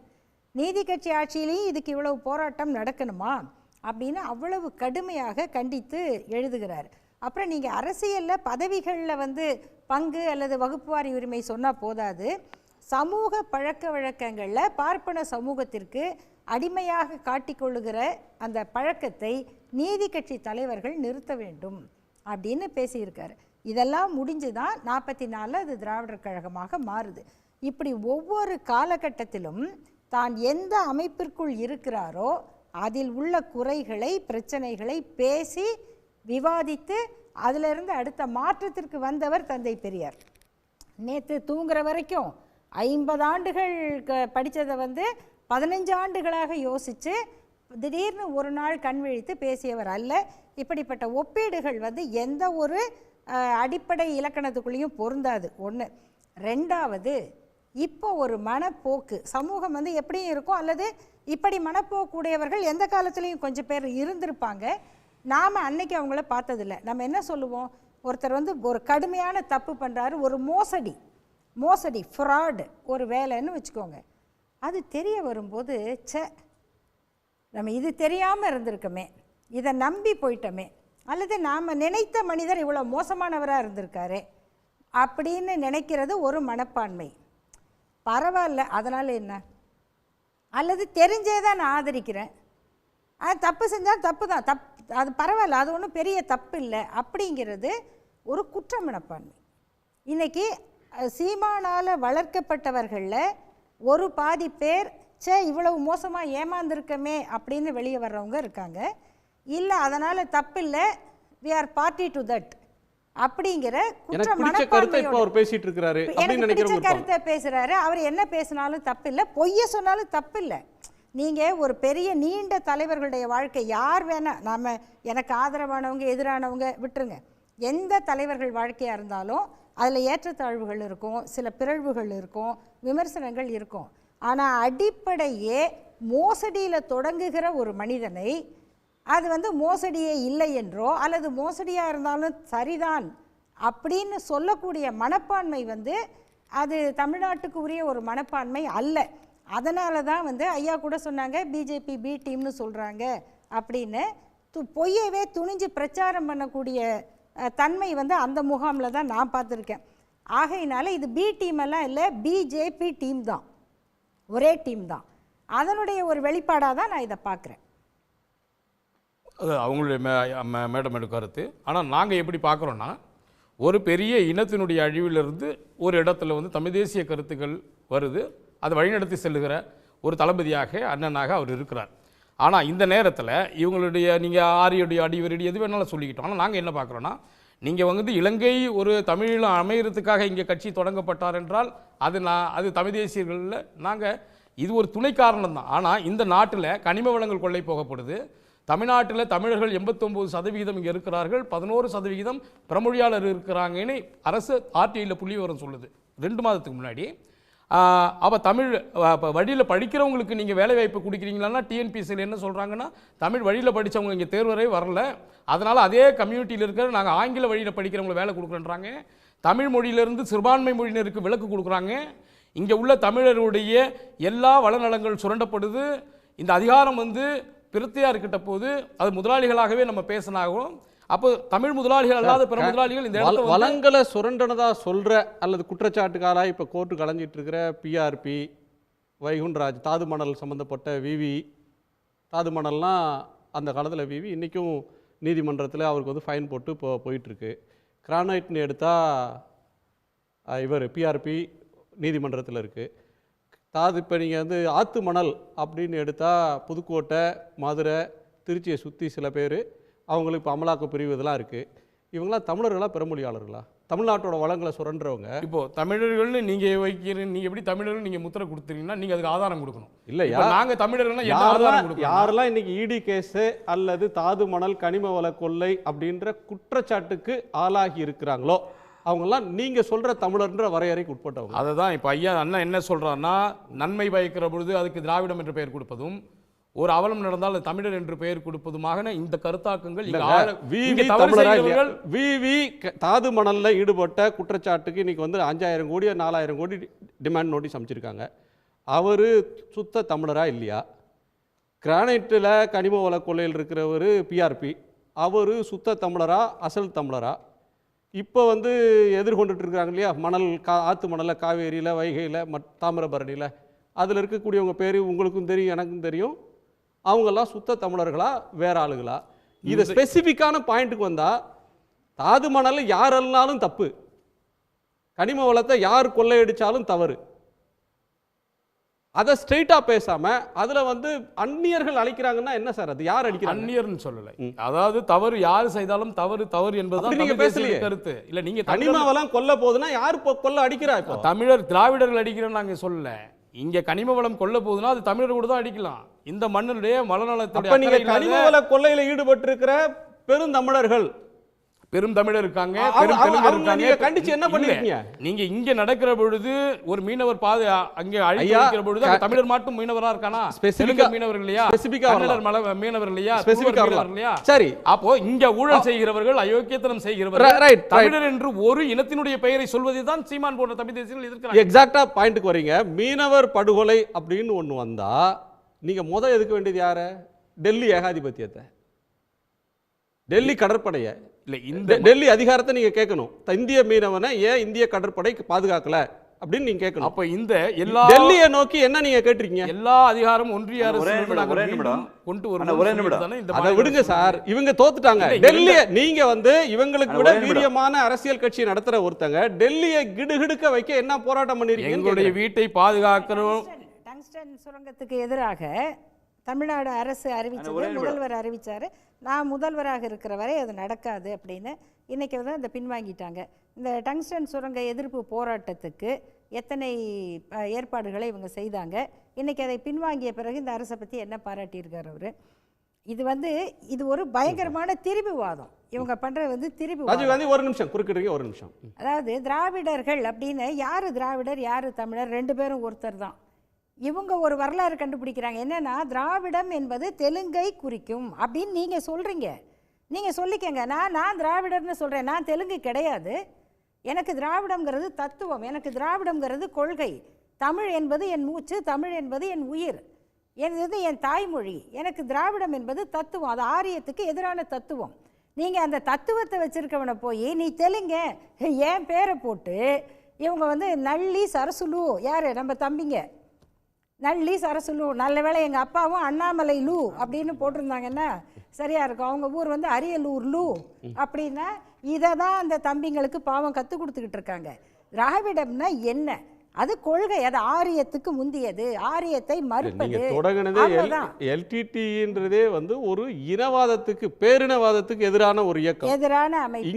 நீதி கட்சி ஆட்சியிலையும் இதுக்கு இவ்வளவு போராட்டம் நடக்கணுமா அப்படின்னு அவ்வளவு கடுமையாக கண்டித்து எழுதுகிறார். அப்புறம் நீங்கள் அரசியலில் பதவிகளில் வந்து பங்கு அல்லது வகுப்புவாரி உரிமை சொன்னால் போதாது, சமூக பழக்க வழக்கங்களில் பார்ப்பன சமூகத்திற்கு அடிமையாக காட்டிக்கொள்ளுகிற அந்த பழக்கத்தை நீதி கட்சி தலைவர்கள் நிறுத்த வேண்டும் அப்படின்னு பேசியிருக்காரு. இதெல்லாம் முடிஞ்சு தான் 44 அது திராவிடர் கழகமாக மாறுது. இப்படி ஒவ்வொரு காலகட்டத்திலும் தான் எந்த அமைப்பிற்குள் இருக்கிறாரோ அதில் உள்ள குறைகளை பிரச்சனைகளை பேசி விவாதித்து அதிலிருந்து அடுத்த மாற்றத்திற்கு வந்தவர் தந்தை பெரியார். நேற்று தூங்குற வரைக்கும் 50 ஆண்டுகள் படித்ததை வந்து 15 ஆண்டுகளாக யோசித்து திடீர்னு ஒரு நாள் கண் விழித்து பேசியவர் அல்ல. இப்படிப்பட்ட ஒப்பீடுகள் வந்து எந்த ஒரு அடிப்படை இலக்கணத்துக்குள்ளேயும் பொருந்தாது. ஒன்று. ரெண்டாவது, இப்போ ஒரு மனப்போக்கு சமூகம் வந்து எப்படியும் இருக்கும், அல்லது இப்படி மனப்போக்குடையவர்கள் எந்த காலத்துலேயும் கொஞ்சம் பேர் இருந்திருப்பாங்க. நாம் அன்னைக்கு அவங்கள பார்த்ததில்ல. நம்ம என்ன சொல்லுவோம், ஒருத்தர் வந்து ஒரு கடுமையான தப்பு பண்ணுறாரு, ஒரு மோசடி ஃப்ராடு ஒரு வேலைன்னு வச்சுக்கோங்க. அது தெரிய வரும்போது நம்ம இது தெரியாமல் இருந்திருக்கோமே, இதை நம்பி போயிட்டோமே, அல்லது நாம் நினைத்த மனிதர் இவ்வளோ மோசமானவராக இருந்திருக்காரு அப்படின்னு நினைக்கிறது ஒரு மனப்பான்மை. பரவாயில்ல, அதனால் என்ன, அல்லது தெரிஞ்சே தான் நான் ஆதரிக்கிறேன், அது தப்பு செஞ்சால் தப்பு தான், அது பரவாயில்ல, அது ஒன்றும் பெரிய தப்பு இல்லை அப்படிங்கிறது ஒரு குற்ற மனப்பான்மை. இன்றைக்கி சீமானால் வளர்க்கப்பட்டவர்களில் ஒரு பாதி பேர் இவ்வளவு மோசமாக ஏமாந்துருக்கமே அப்படின்னு வெளியே வர்றவங்க இருக்காங்க. இல்லை அதனால் தப்பு இல்லை, we are party to that அப்படிங்கிற குற்ற மனப்பான்மையோட பேசிட்டு இருக்காரு. எனக்கு பிடிச்ச கருத்தை பேசுகிறாரு. அவர் என்ன பேசினாலும் தப்பு இல்லை, பொய்ய சொன்னாலும் தப்பு இல்லை. நீங்கள் ஒரு பெரிய நீண்ட தலைவர்களுடைய வாழ்க்கை யார் வேணால், நாம் எனக்கு ஆதரவானவங்க எதிரானவங்க விட்டுருங்க, எந்த தலைவர்கள் வாழ்க்கையாக இருந்தாலும் அதில் ஏற்றத்தாழ்வுகள் இருக்கும், சில பிறழ்வுகள் இருக்கும், விமர்சனங்கள் இருக்கும். ஆனால் அடிப்படையே மோசடியில் தொடங்குகிற ஒரு மனிதனை அது வந்து மோசடியே இல்லை என்றோ அல்லது மோசடியாக இருந்தாலும் சரிதான் அப்படின்னு சொல்லக்கூடிய மனப்பான்மை வந்து அது தமிழ்நாட்டுக்கு உரிய ஒரு மனப்பான்மை அல்ல. அதனால தான் வந்து ஐயா கூட சொன்னாங்க பிஜேபி பி டீம்னு சொல்கிறாங்க அப்படின்னு. பொய்யவே துணிஞ்சு பிரச்சாரம் பண்ணக்கூடிய தன்மை வந்து அந்த முகாமில் தான் நான் பார்த்துருக்கேன். ஆகையினால இது பி டீம் எல்லாம் இல்லை, பிஜேபி டீம் தான், ஒரே டீம் தான். அதனுடைய ஒரு வெளிப்பாடாக தான் நான் இதை பார்க்குறேன். அது அவங்களுடைய மேடம் கருத்து. ஆனால் நாங்கள் எப்படி பார்க்குறோன்னா, ஒரு பெரிய இனத்தினுடைய அழிவிலிருந்து ஒரு இடத்துல வந்து தமிழ் தேசிய கருத்துக்கள் வருது, அதை வழிநடத்தி செல்லுகிற ஒரு தளபதியாக அண்ணனாக அவர் இருக்கிறார். ஆனால் இந்த நேரத்தில் இவங்களுடைய நீங்கள் ஆரியுடைய அடிவரடி எது வேணாலும் சொல்லிக்கிட்டோம். ஆனால் நாங்கள் என்ன பார்க்குறோன்னா, நீங்கள் வந்து இலங்கை ஒரு தமிழீழம் அமைகிறதுக்காக இங்கே கட்சி தொடங்கப்பட்டார் என்றால் அது தமிழ் தேசியர்களில் நாங்கள் இது ஒரு துணை காரணம் தான். ஆனால் இந்த நாட்டில் கனிம வளங்கள் கொள்ளை போகப்படுது. தமிழ்நாட்டில் தமிழர்கள் 89% இங்கே இருக்கிறார்கள், 11% பிரமொழியாளர் இருக்கிறாங்கன்னு அரசு ஆர்டிஐயில் புள்ளி விவரம் சொல்லுது 2 மாதத்துக்கு முன்னாடி. அப்போ தமிழ் வழியில் படிக்கிறவங்களுக்கு நீங்கள் வேலைவாய்ப்பு கொடுக்குறீங்களான்னா டிஎன்பிசியில் என்ன சொல்கிறாங்கன்னா, தமிழ் வழியில் படித்தவங்க இங்கே தேர்வரே வரல, அதனால் அதே கம்யூனிட்டியில் இருக்கிற நாங்கள் ஆங்கில வழியில் படிக்கிறவங்களை வேலை கொடுக்குறேன்றாங்க. தமிழ் மொழியிலிருந்து சிறுபான்மை மொழியினருக்கு விலக்கு கொடுக்குறாங்க. இங்கே உள்ள தமிழருடைய எல்லா வளநலங்கள் சுரண்டப்படுது. இந்த அதிகாரம் வந்து பிரத்தியார்கிட்ட போது அது முதலாளிகளாகவே நம்ம பேசினாகும். அப்போ தமிழ் முதலாளிகள் அல்லாத பிற முதலாளிகள் இந்த இடத்துல வளங்களை சுரண்டனதா சொல்ற அல்லது குற்றச்சாட்டுக்காரா இப்போ கோர்ட்டு கலைஞ்சிட்டு இருக்கிற பிஆர்பி, வைகுண்டராஜ், தாது மணல் சம்மந்தப்பட்ட விவி, தாது மணல்னால் அந்த காலத்தில் விவி இன்றைக்கும் நீதிமன்றத்தில் அவருக்கு வந்து ஃபைன் போட்டு போயிட்டுருக்கு. கிரானைட்னு எடுத்தால் இவர் பிஆர்பி நீதிமன்றத்தில் இருக்குது. தாது இப்போ நீங்கள் வந்து ஆற்று மணல் அப்படின்னு எடுத்தால் புதுக்கோட்டை, மதுரை, திருச்சியை சுற்றி சில பேர் அவங்களுக்கு இப்போ அமலாக்க பிரிவு இதெல்லாம் இருக்குது. இவங்களாம் தமிழர்களா பிறமொழியாளர்களா? தமிழ்நாட்டோட வளங்களை சுரண்டுறவங்க. இப்போது தமிழர்கள்னு நீங்கள் வைக்கிறீங்க, நீங்கள் எப்படி தமிழர்கள் நீங்கள் முத்திரை கொடுத்துறீங்கன்னா நீங்கள் அதுக்கு ஆதாரம் கொடுக்கணும். இல்லையா? நாங்கள் தமிழர்கள்னா என்ன ஆதாரம் கொடுக்கணும்? யாரெல்லாம் இன்னைக்கு இடி கேஸு அல்லது தாது மணல் கனிம வள கொள்ளை அப்படின்ற குற்றச்சாட்டுக்கு ஆளாகி இருக்கிறாங்களோ அவங்கெல்லாம் நீங்கள் சொல்கிற தமிழர்ன்ற வரையறைக்கு உட்பட்டவங்க. அதை தான் இப்போ ஐயா அண்ணா என்ன சொல்கிறாருன்னா, நன்மை பயக்கிற பொழுது அதுக்கு திராவிடம் என்ற பெயர் கொடுப்பதும், ஒரு அவலம் நடந்தால் தமிழர் என்று பெயர் கொடுப்பதுமாக இந்த கருத்தாக்கங்கள் தாது மணலில் ஈடுபட்ட குற்றச்சாட்டுக்கு இன்னைக்கு வந்து 5000 கோடி 4000 கோடி டிமாண்ட் நோட்டீஸ் அமைச்சிருக்காங்க. அவர் சுத்த தமிழரா இல்லையா? கிரானைட்டில் கனிம வள கொள்ளையில் இருக்கிறவர் பிஆர்பி, அவர் சுத்த தமிழரா அசல் தமிழரா? இப்போ வந்து எதிர்கொண்டுட்டு இருக்கிறாங்க இல்லையா, மணல் ஆற்று மணலில், காவேரியில், வைகையில், தாமிரபரணியில், அதில் இருக்கக்கூடியவங்க பேர் உங்களுக்கும் தெரியும் எனக்கும் தெரியும். அவங்கெல்லாம் சுத்த தமிழர்களா வேற ஆளுகளா? இதை ஸ்பெசிஃபிக்கான பாயிண்ட்டுக்கு வந்தால் தாது மணல் யாரெல்லாலும் தப்பு, கனிம வளத்தை யார் கொள்ளையடிச்சாலும் தவறு. அதை ஸ்ட்ரெயிட்டா பேசாம அதுல வந்து அந்நியர்கள் அழிக்கிறாங்கன்னா என்ன சார், அது யார் அடிக்கிறாங்க? அந்நியர்னு சொல்லலை, அதாவது தவறு யார் செய்தாலும் தவறு தவறு என்பதுதான் நீங்க பேசலையே கருத்து. இல்ல நீங்க கனிம வளம் கொல்ல போகுதுன்னா யார் கொல்ல அடிக்கிறா? இப்போ தமிழர் திராவிடர்கள் அடிக்கிறோம் நாங்க சொல்லல. இங்க கனிம வளம் கொல்ல போகுதுன்னா அது தமிழர் கூட தான் அடிக்கலாம். இந்த மண்ணுடைய மலநலத்துடைய நீங்க கனிம வள கொள்ளையில ஈடுபட்டு இருக்கிற பெருந்தமிழர்கள், பெரும் தமிழர் இருக்காங்க, கண்டிச்சு என்ன பண்ணிருக்கீங்க? நீங்க இங்க நடக்கிற பொழுது ஒரு மீனவர் அங்கே அழிக்கிற பொழுது தமிழர் மட்டும் மீனவரா இருக்கானா? ஸ்பெசிபிக்கா மீனவர் இல்லையா? கன்னடர் மீனவர் இல்லையா? இல்லையா? சரி, அப்போ இங்க ஊழல் செய்கிறவர்கள், அயோக்கியத்தனம் செய்கிறவர்கள் தமிழர் என்று ஒரு இனத்தினுடைய பெயரை சொல்வதை தான் சீமான் போன்ற தமிழ் தேசியர்கள் எதிர்க்கிறாங்க. எக்ஸாக்ட்டா பாயிண்ட்க்கு வரீங்க. மீனவர் படுகொலை அப்படின்னு ஒண்ணு வந்தா நீங்க எதுக்க வேண்டியது யார? டெல்லி ஏகாதிபத்தியத்தை, டெல்லி கடற்படையை, இந்த டெல்லி அதிகாரத்தை நீங்க கேட்கணும். இந்திய மீனவனை ஏன் இந்திய கடற்படை பாதுகாக்கல அப்படின்னு நீங்க கேட்கணும். அப்ப இந்த எல்லா டெல்லியை நோக்கி என்ன நீங்க கேட்டிருக்கீங்க? எல்லா அதிகாரம் ஒன்றிய அரசு கொண்டு வரணும். அதை விடுங்க சார், இவங்க தோத்துட்டாங்க. டெல்லியை நீங்க வந்து இவங்களுக்கு விட வீரியமான அரசியல் கட்சி நடத்துற ஒருத்தங்க டெல்லியை கிடுகிடுக்க வைக்க என்ன போராட்டம் பண்ணிருக்கீங்க? எங்களுடைய வீட்டை பாதுகாக்கிறோம். டங்ஸ்டன் சுரங்கத்துக்கு எதிராக தமிழ்நாடு அரசு அறிவிச்சது, முதல்வர் அறிவிச்சாரு, நான் முதல்வராக இருக்கிற வரை அது நடக்காது அப்படின்னு. இன்றைக்கி வந்து அந்த பின்வாங்கிட்டாங்க. இந்த டங்ஸ்டன் சுரங்க எதிர்ப்பு போராட்டத்துக்கு எத்தனை ஏற்பாடுகளை இவங்க செய்தாங்க. இன்றைக்கி அதை பின்வாங்கிய பிறகு இந்த அரசை பற்றி என்ன பாராட்டியிருக்கார் அவர்? இது வந்து இது ஒரு பயங்கரமான திரிபுவாதம். இவங்க பண்ணுறது வந்து திரிபுவாதம். ஒரு நிமிஷம் குறுக்கிடுங்க, ஒரு நிமிஷம். அதாவது திராவிடர்கள் அப்படின்னு யார் திராவிடர் யார் தமிழர் ரெண்டு பேரும் ஒருத்தர் தான். இவங்க ஒரு வரலாறு கண்டுபிடிக்கிறாங்க. என்னென்னா திராவிடம் என்பது தெலுங்கை குறிக்கும் அப்படின்னு நீங்கள் சொல்கிறீங்க. நீங்கள் சொல்லிக்கங்க. நான் திராவிடர்னு சொல்கிறேன், நான் தெலுங்கு கிடையாது. எனக்கு திராவிடங்கிறது தத்துவம், எனக்கு திராவிடங்கிறது கொள்கை. தமிழ் என்பது என் மூச்சு, தமிழ் என்பது என் உயிர், இது என் தாய்மொழி. எனக்கு திராவிடம் என்பது தத்துவம், அது ஆரியத்துக்கு எதிரான தத்துவம். நீங்கள் அந்த தத்துவத்தை வச்சுருக்கவனை போய் நீ தெலுங்க ஏன் பேரை போட்டு இவங்க வந்து நள்ளி சரசுலு, யார் நம்ம தம்பிங்க நள்ளி சரசுலு, நல்ல வேளை எங்கள் அப்பாவும் அண்ணாமலை லூ அப்படின்னு போட்டிருந்தாங்கன்னா சரியா இருக்கும். அவங்க ஊர் வந்து அரியலூர் லூ அப்படின்னா இதை தான் அந்த தம்பிங்களுக்கு பாவம் கற்றுக் கொடுத்துக்கிட்டு இருக்காங்க. திராவிடம்னா என்ன? அது கொள்கை, அது ஆரியத்துக்கு முந்தியது, ஆரியத்தை மறுப்பது. எல்டிடின்றதே வந்து ஒரு இனவாதத்துக்கு, பேரினவாதத்துக்கு எதிரான ஒரு இயக்கம், எதிரான அமைப்பு.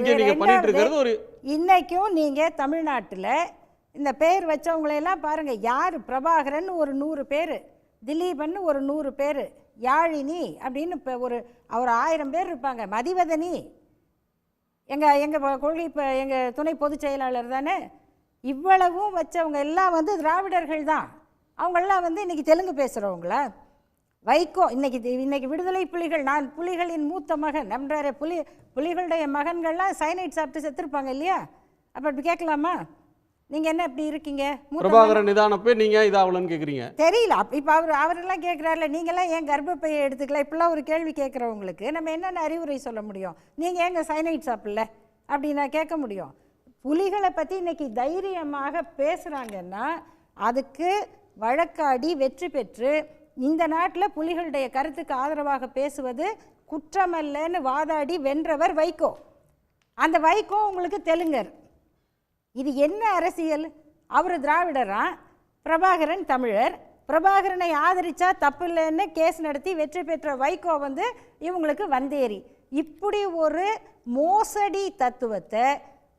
இன்னைக்கும் நீங்க தமிழ்நாட்டில் இந்த பேர் வச்சவங்களையெல்லாம் பாருங்கள். யார் பிரபாகரன் ஒரு 100 பேர், திலீபன் ஒரு 100 பேர், யாழினி அப்படின்னு இப்போ அவர் 1000 பேர் இருப்பாங்க, மதிவதனி எங்கள் கொள்கை இப்போ எங்கள் துணை பொதுச் செயலாளர் தானே. இவ்வளவும் வச்சவங்க எல்லாம் வந்து திராவிடர்கள் தான். அவங்கெல்லாம் வந்து இன்றைக்கி தெலுங்கு பேசுகிறவங்களா? வைகோ இன்னைக்கு விடுதலை புலிகள், நான் புலிகளின் மூத்த மகன் நம்றாரு, புலிகளுடைய மகன்கள்லாம் சைனைட் சாப்பிட்டு செத்துருப்பாங்க இல்லையா? அப்போ அப்படி கேட்கலாமா? நீங்கள் என்ன இப்படி இருக்கீங்க? பிரபாகரன் நிதானப்பே நீங்கள் இதாகலன்னு கேட்குறீங்க. தெரியல. இப்போ அவரெல்லாம் கேட்குறாருல, நீங்களாம் ஏன் கர்ப்பப்பையை எடுத்துக்கலாம்? இப்படிலாம் ஒரு கேள்வி கேட்குறவங்களுக்கு நம்ம என்னென்ன அறிவுரை சொல்ல முடியும்? நீங்கள் ஏங்க சைனைட் சாப்பிடல அப்படி நான் கேட்க முடியும்? புலிகளை பற்றி இன்னைக்கு தைரியமாக பேசுகிறாங்கன்னா அதுக்கு வழக்காடி வெற்றி பெற்று இந்த நாட்டில் புலிகளுடைய கருத்துக்கு ஆதரவாக பேசுவது குற்றமல்லன்னு வாதாடி வென்றவர் வைகோ. அந்த வைகோ உங்களுக்கு தெலுங்கர். இது என்ன அரசியல்? அவர் திராவிடரா, பிரபாகரன் தமிழர். பிரபாகரனை ஆதரிச்சா தப்பு இல்லைன்னு கேஸ் நடத்தி வெற்றி பெற்ற வைகோ வந்து இவங்களுக்கு வந்தேரி. இப்படி ஒரு மோசடி தத்துவத்தை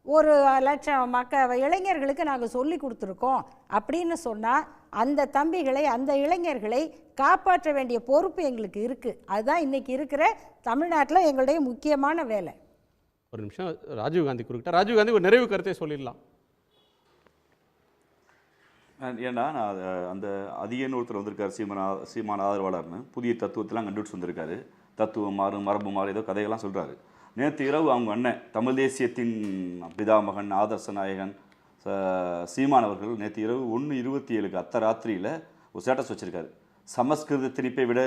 1,00,000 இளைஞர்களுக்கு நாங்கள் சொல்லி கொடுத்துருக்கோம் அப்படின்னு சொன்னால் அந்த தம்பிகளை, அந்த இளைஞர்களை காப்பாற்ற வேண்டிய பொறுப்பு எங்களுக்கு இருக்குது. அதுதான் இன்றைக்கி இருக்கிற தமிழ்நாட்டில் எங்களுடைய முக்கியமான வேலை. ஒரு நிமிஷம், ராஜீவ்காந்தி குறுக்கிட்ட. ராஜீவ்காந்தி ஒரு நிறைவு கருத்தை சொல்லிடலாம். ஏன்னா நான் அந்த அதிகன்னு ஒருத்தர் வந்திருக்காரு, சீமான ஆதரவாளர்னு, புதிய தத்துவத்தெல்லாம் கண்டுபிடிச்சு வந்திருக்காரு. தத்துவம் மாறும், மரபு மாறும், ஏதோ கதைகள்லாம் சொல்கிறாரு. நேற்று இரவு அவங்க அண்ணன் தமிழ் தேசியத்தின் பிதாமகன் ஆதர்ச நாயகன் சீமான் அவர்கள் நேற்று இரவு 1:27 அர்த்தராத்திரியில் ஒரு ஸ்டேட்டஸ் வச்சுருக்காரு. சமஸ்கிருத திணிப்பை விட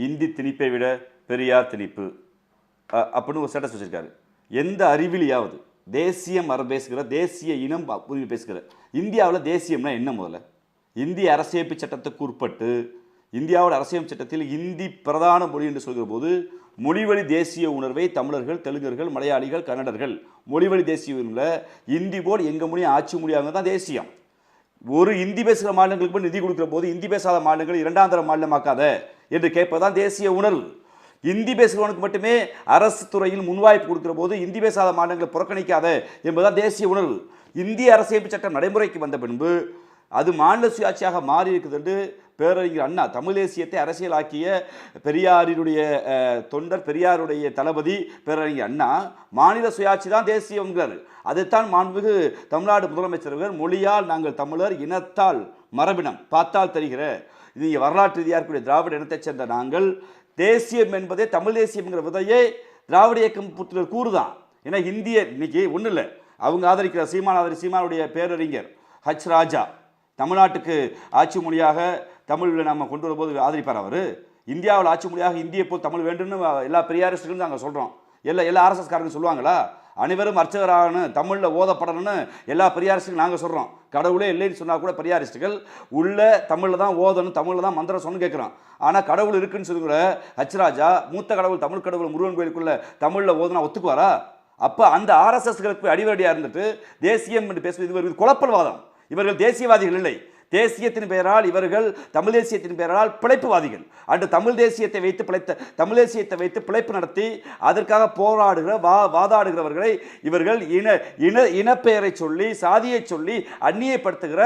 இந்தி திணிப்பை விட பெரியார் திணிப்பு அப்படின்னு ஒரு ஸ்டேட்டஸ் வச்சுருக்காரு. எந்த அறிவிலியாவது தேசியம் பேசுகிற தேசிய இனம் உரிமை பேசுகிற இந்தியாவில் தேசியம்னா என்ன? முதல்ல இந்திய அரசியமைப்பு சட்டத்துக்கு உட்பட்டு இந்தியாவோட அரசியமைப்பு சட்டத்தில் இந்தி பிரதான மொழி என்று சொல்கிற போது மொழிவழி தேசிய உணர்வை தமிழர்கள், தெலுங்கர்கள், மலையாளிகள், கன்னடர்கள் மொழிவழி தேசிய உணர்வில் இந்தி போல் எங்கள் மொழியும் ஆட்சி மொழியாக தான் தேசியம். ஒரு இந்தி பேசுகிற மாநிலங்களுக்கு போய் நிதி கொடுக்குற போது இந்தி பேசாத மாநிலங்கள் இரண்டாம் தர மாநிலமாக்காத என்று கேட்பதுதான் தேசிய உணர்வு. இந்தி பேசுகிறவனுக்கு மட்டுமே அரசு துறையில் முன்வாய்ப்பு கொடுக்கிற போது இந்தி பேசாத மாநிலங்களை புறக்கணிக்காத என்பதுதான் தேசிய உணர்வு. இந்திய அரசியமைப்பு சட்டம் நடைமுறைக்கு வந்த பின்பு அது மாநில சுயாட்சியாக மாறி இருக்குது என்று பேரறிஞர் அண்ணா தமிழ் தேசியத்தை அரசியலாக்கிய பெரியாரினுடைய தொண்டர், பெரியாருடைய தளபதி பேரறிஞர் அண்ணா மாநில சுயாட்சி தான் தேசியம்ங்கிறார். அதைத்தான் மாண்புமிகு தமிழ்நாடு முதலமைச்சர்கள் மொழியால் நாங்கள் தமிழர், இனத்தால் மரபினம் பார்த்தால் தெரிகிற இது வரலாற்று ரீதியாக இருக்கக்கூடிய திராவிட இனத்தைச் சேர்ந்த நாங்கள் தேசியம் என்பதே தமிழ் தேசியம்ங்கிற விதையே திராவிட இயக்கம் புத்திரர் கூறுதான். ஏன்னா இந்திய இன்னைக்கு ஒன்றும் இல்லை, அவங்க ஆதரிக்கிற சீமானுடைய பேரறிஞர் ஹச் ராஜா தமிழ்நாட்டுக்கு ஆட்சி மொழியாக தமிழில் நம்ம கொண்டு வரும்போது ஆதரிப்பார். அவர் இந்தியாவில் ஆட்சி மொழியாக இந்தியை போல் தமிழ் வேண்டும்னு எல்லா பெரியாரிஸ்டுகளும் நாங்கள் சொல்கிறோம். எல்லா ஆர்எஸ்எஸ்காரங்க சொல்லுவாங்களா? அனைவரும் அர்ச்சகராகனு தமிழில் ஓதப்படணும்னு எல்லா பெரியாரிஸ்டுகளும் நாங்கள் சொல்கிறோம். கடவுளே இல்லைன்னு சொன்னால் கூட பெரியாரிஸ்டுகள் உள்ள தமிழில் தான் ஓதணும், தமிழில் தான் மந்திரம் சொன்னு கேட்குறோம். ஆனால் கடவுள் இருக்குன்னு சொல்லுங்கிற ஹச்ராஜா மூத்த கடவுள் தமிழ் கடவுள் முருகன் கோயிலுக்குள்ள தமிழில் ஓதுனா ஒத்துக்குவாரா? அப்போ அந்த ஆர்எஸ்எஸ்களுக்கு அடிவடியாக இருந்துட்டு தேசியம் என்று பேசுவது இவர்கள் குழப்பல்வாதம். இவர்கள் தேசியவாதிகள் இல்லை. தேசியத்தின் பெயரால் இவர்கள் தமிழ் தேசியத்தின் பெயரால் பிழைப்புவாதிகள். அன்று தமிழ் தேசியத்தை வைத்து பிழைப்பு நடத்தி அதற்காக போராடுகிற வாதாடுகிறவர்களை இவர்கள் இனப்பெயரை சொல்லி சாதியை சொல்லி அந்நியப்படுத்துகிற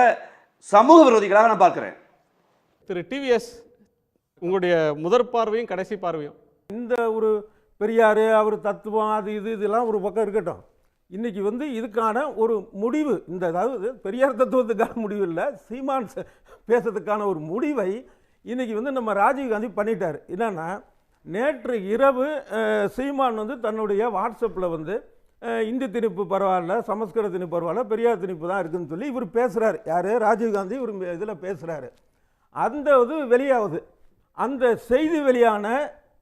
சமூக விரோதிகளாக நான் பார்க்கிறேன். திரு டிவிஎஸ், உங்களுடைய முதற் பார்வையும் கடைசி பார்வையும் இந்த ஒரு பெரியார் அவர் தத்துவம் அது இதெல்லாம் ஒரு பக்கம் இருக்கட்டும். இன்றைக்கி இதுக்கான ஒரு முடிவு, அதாவது பெரியார் தத்துவத்துக்கான முடிவு இல்லை, சீமான் பேசுறதுக்கான ஒரு முடிவை இன்றைக்கி நம்ம ராஜீவ்காந்தி பண்ணிட்டார். என்னன்னா, நேற்று இரவு சீமான் தன்னுடைய வாட்ஸ்அப்பில் இந்தி திணிப்பு பரவாயில்ல, சமஸ்கிருத திணிப்பு பரவாயில்ல, பெரியார் திணிப்பு தான் இருக்குதுன்னு சொல்லி இவர் பேசுகிறார். யார்? ராஜீவ்காந்தி ஒரு இதில் பேசுகிறாரு. அந்த வெளியாகுது. அந்த செய்தி வெளியான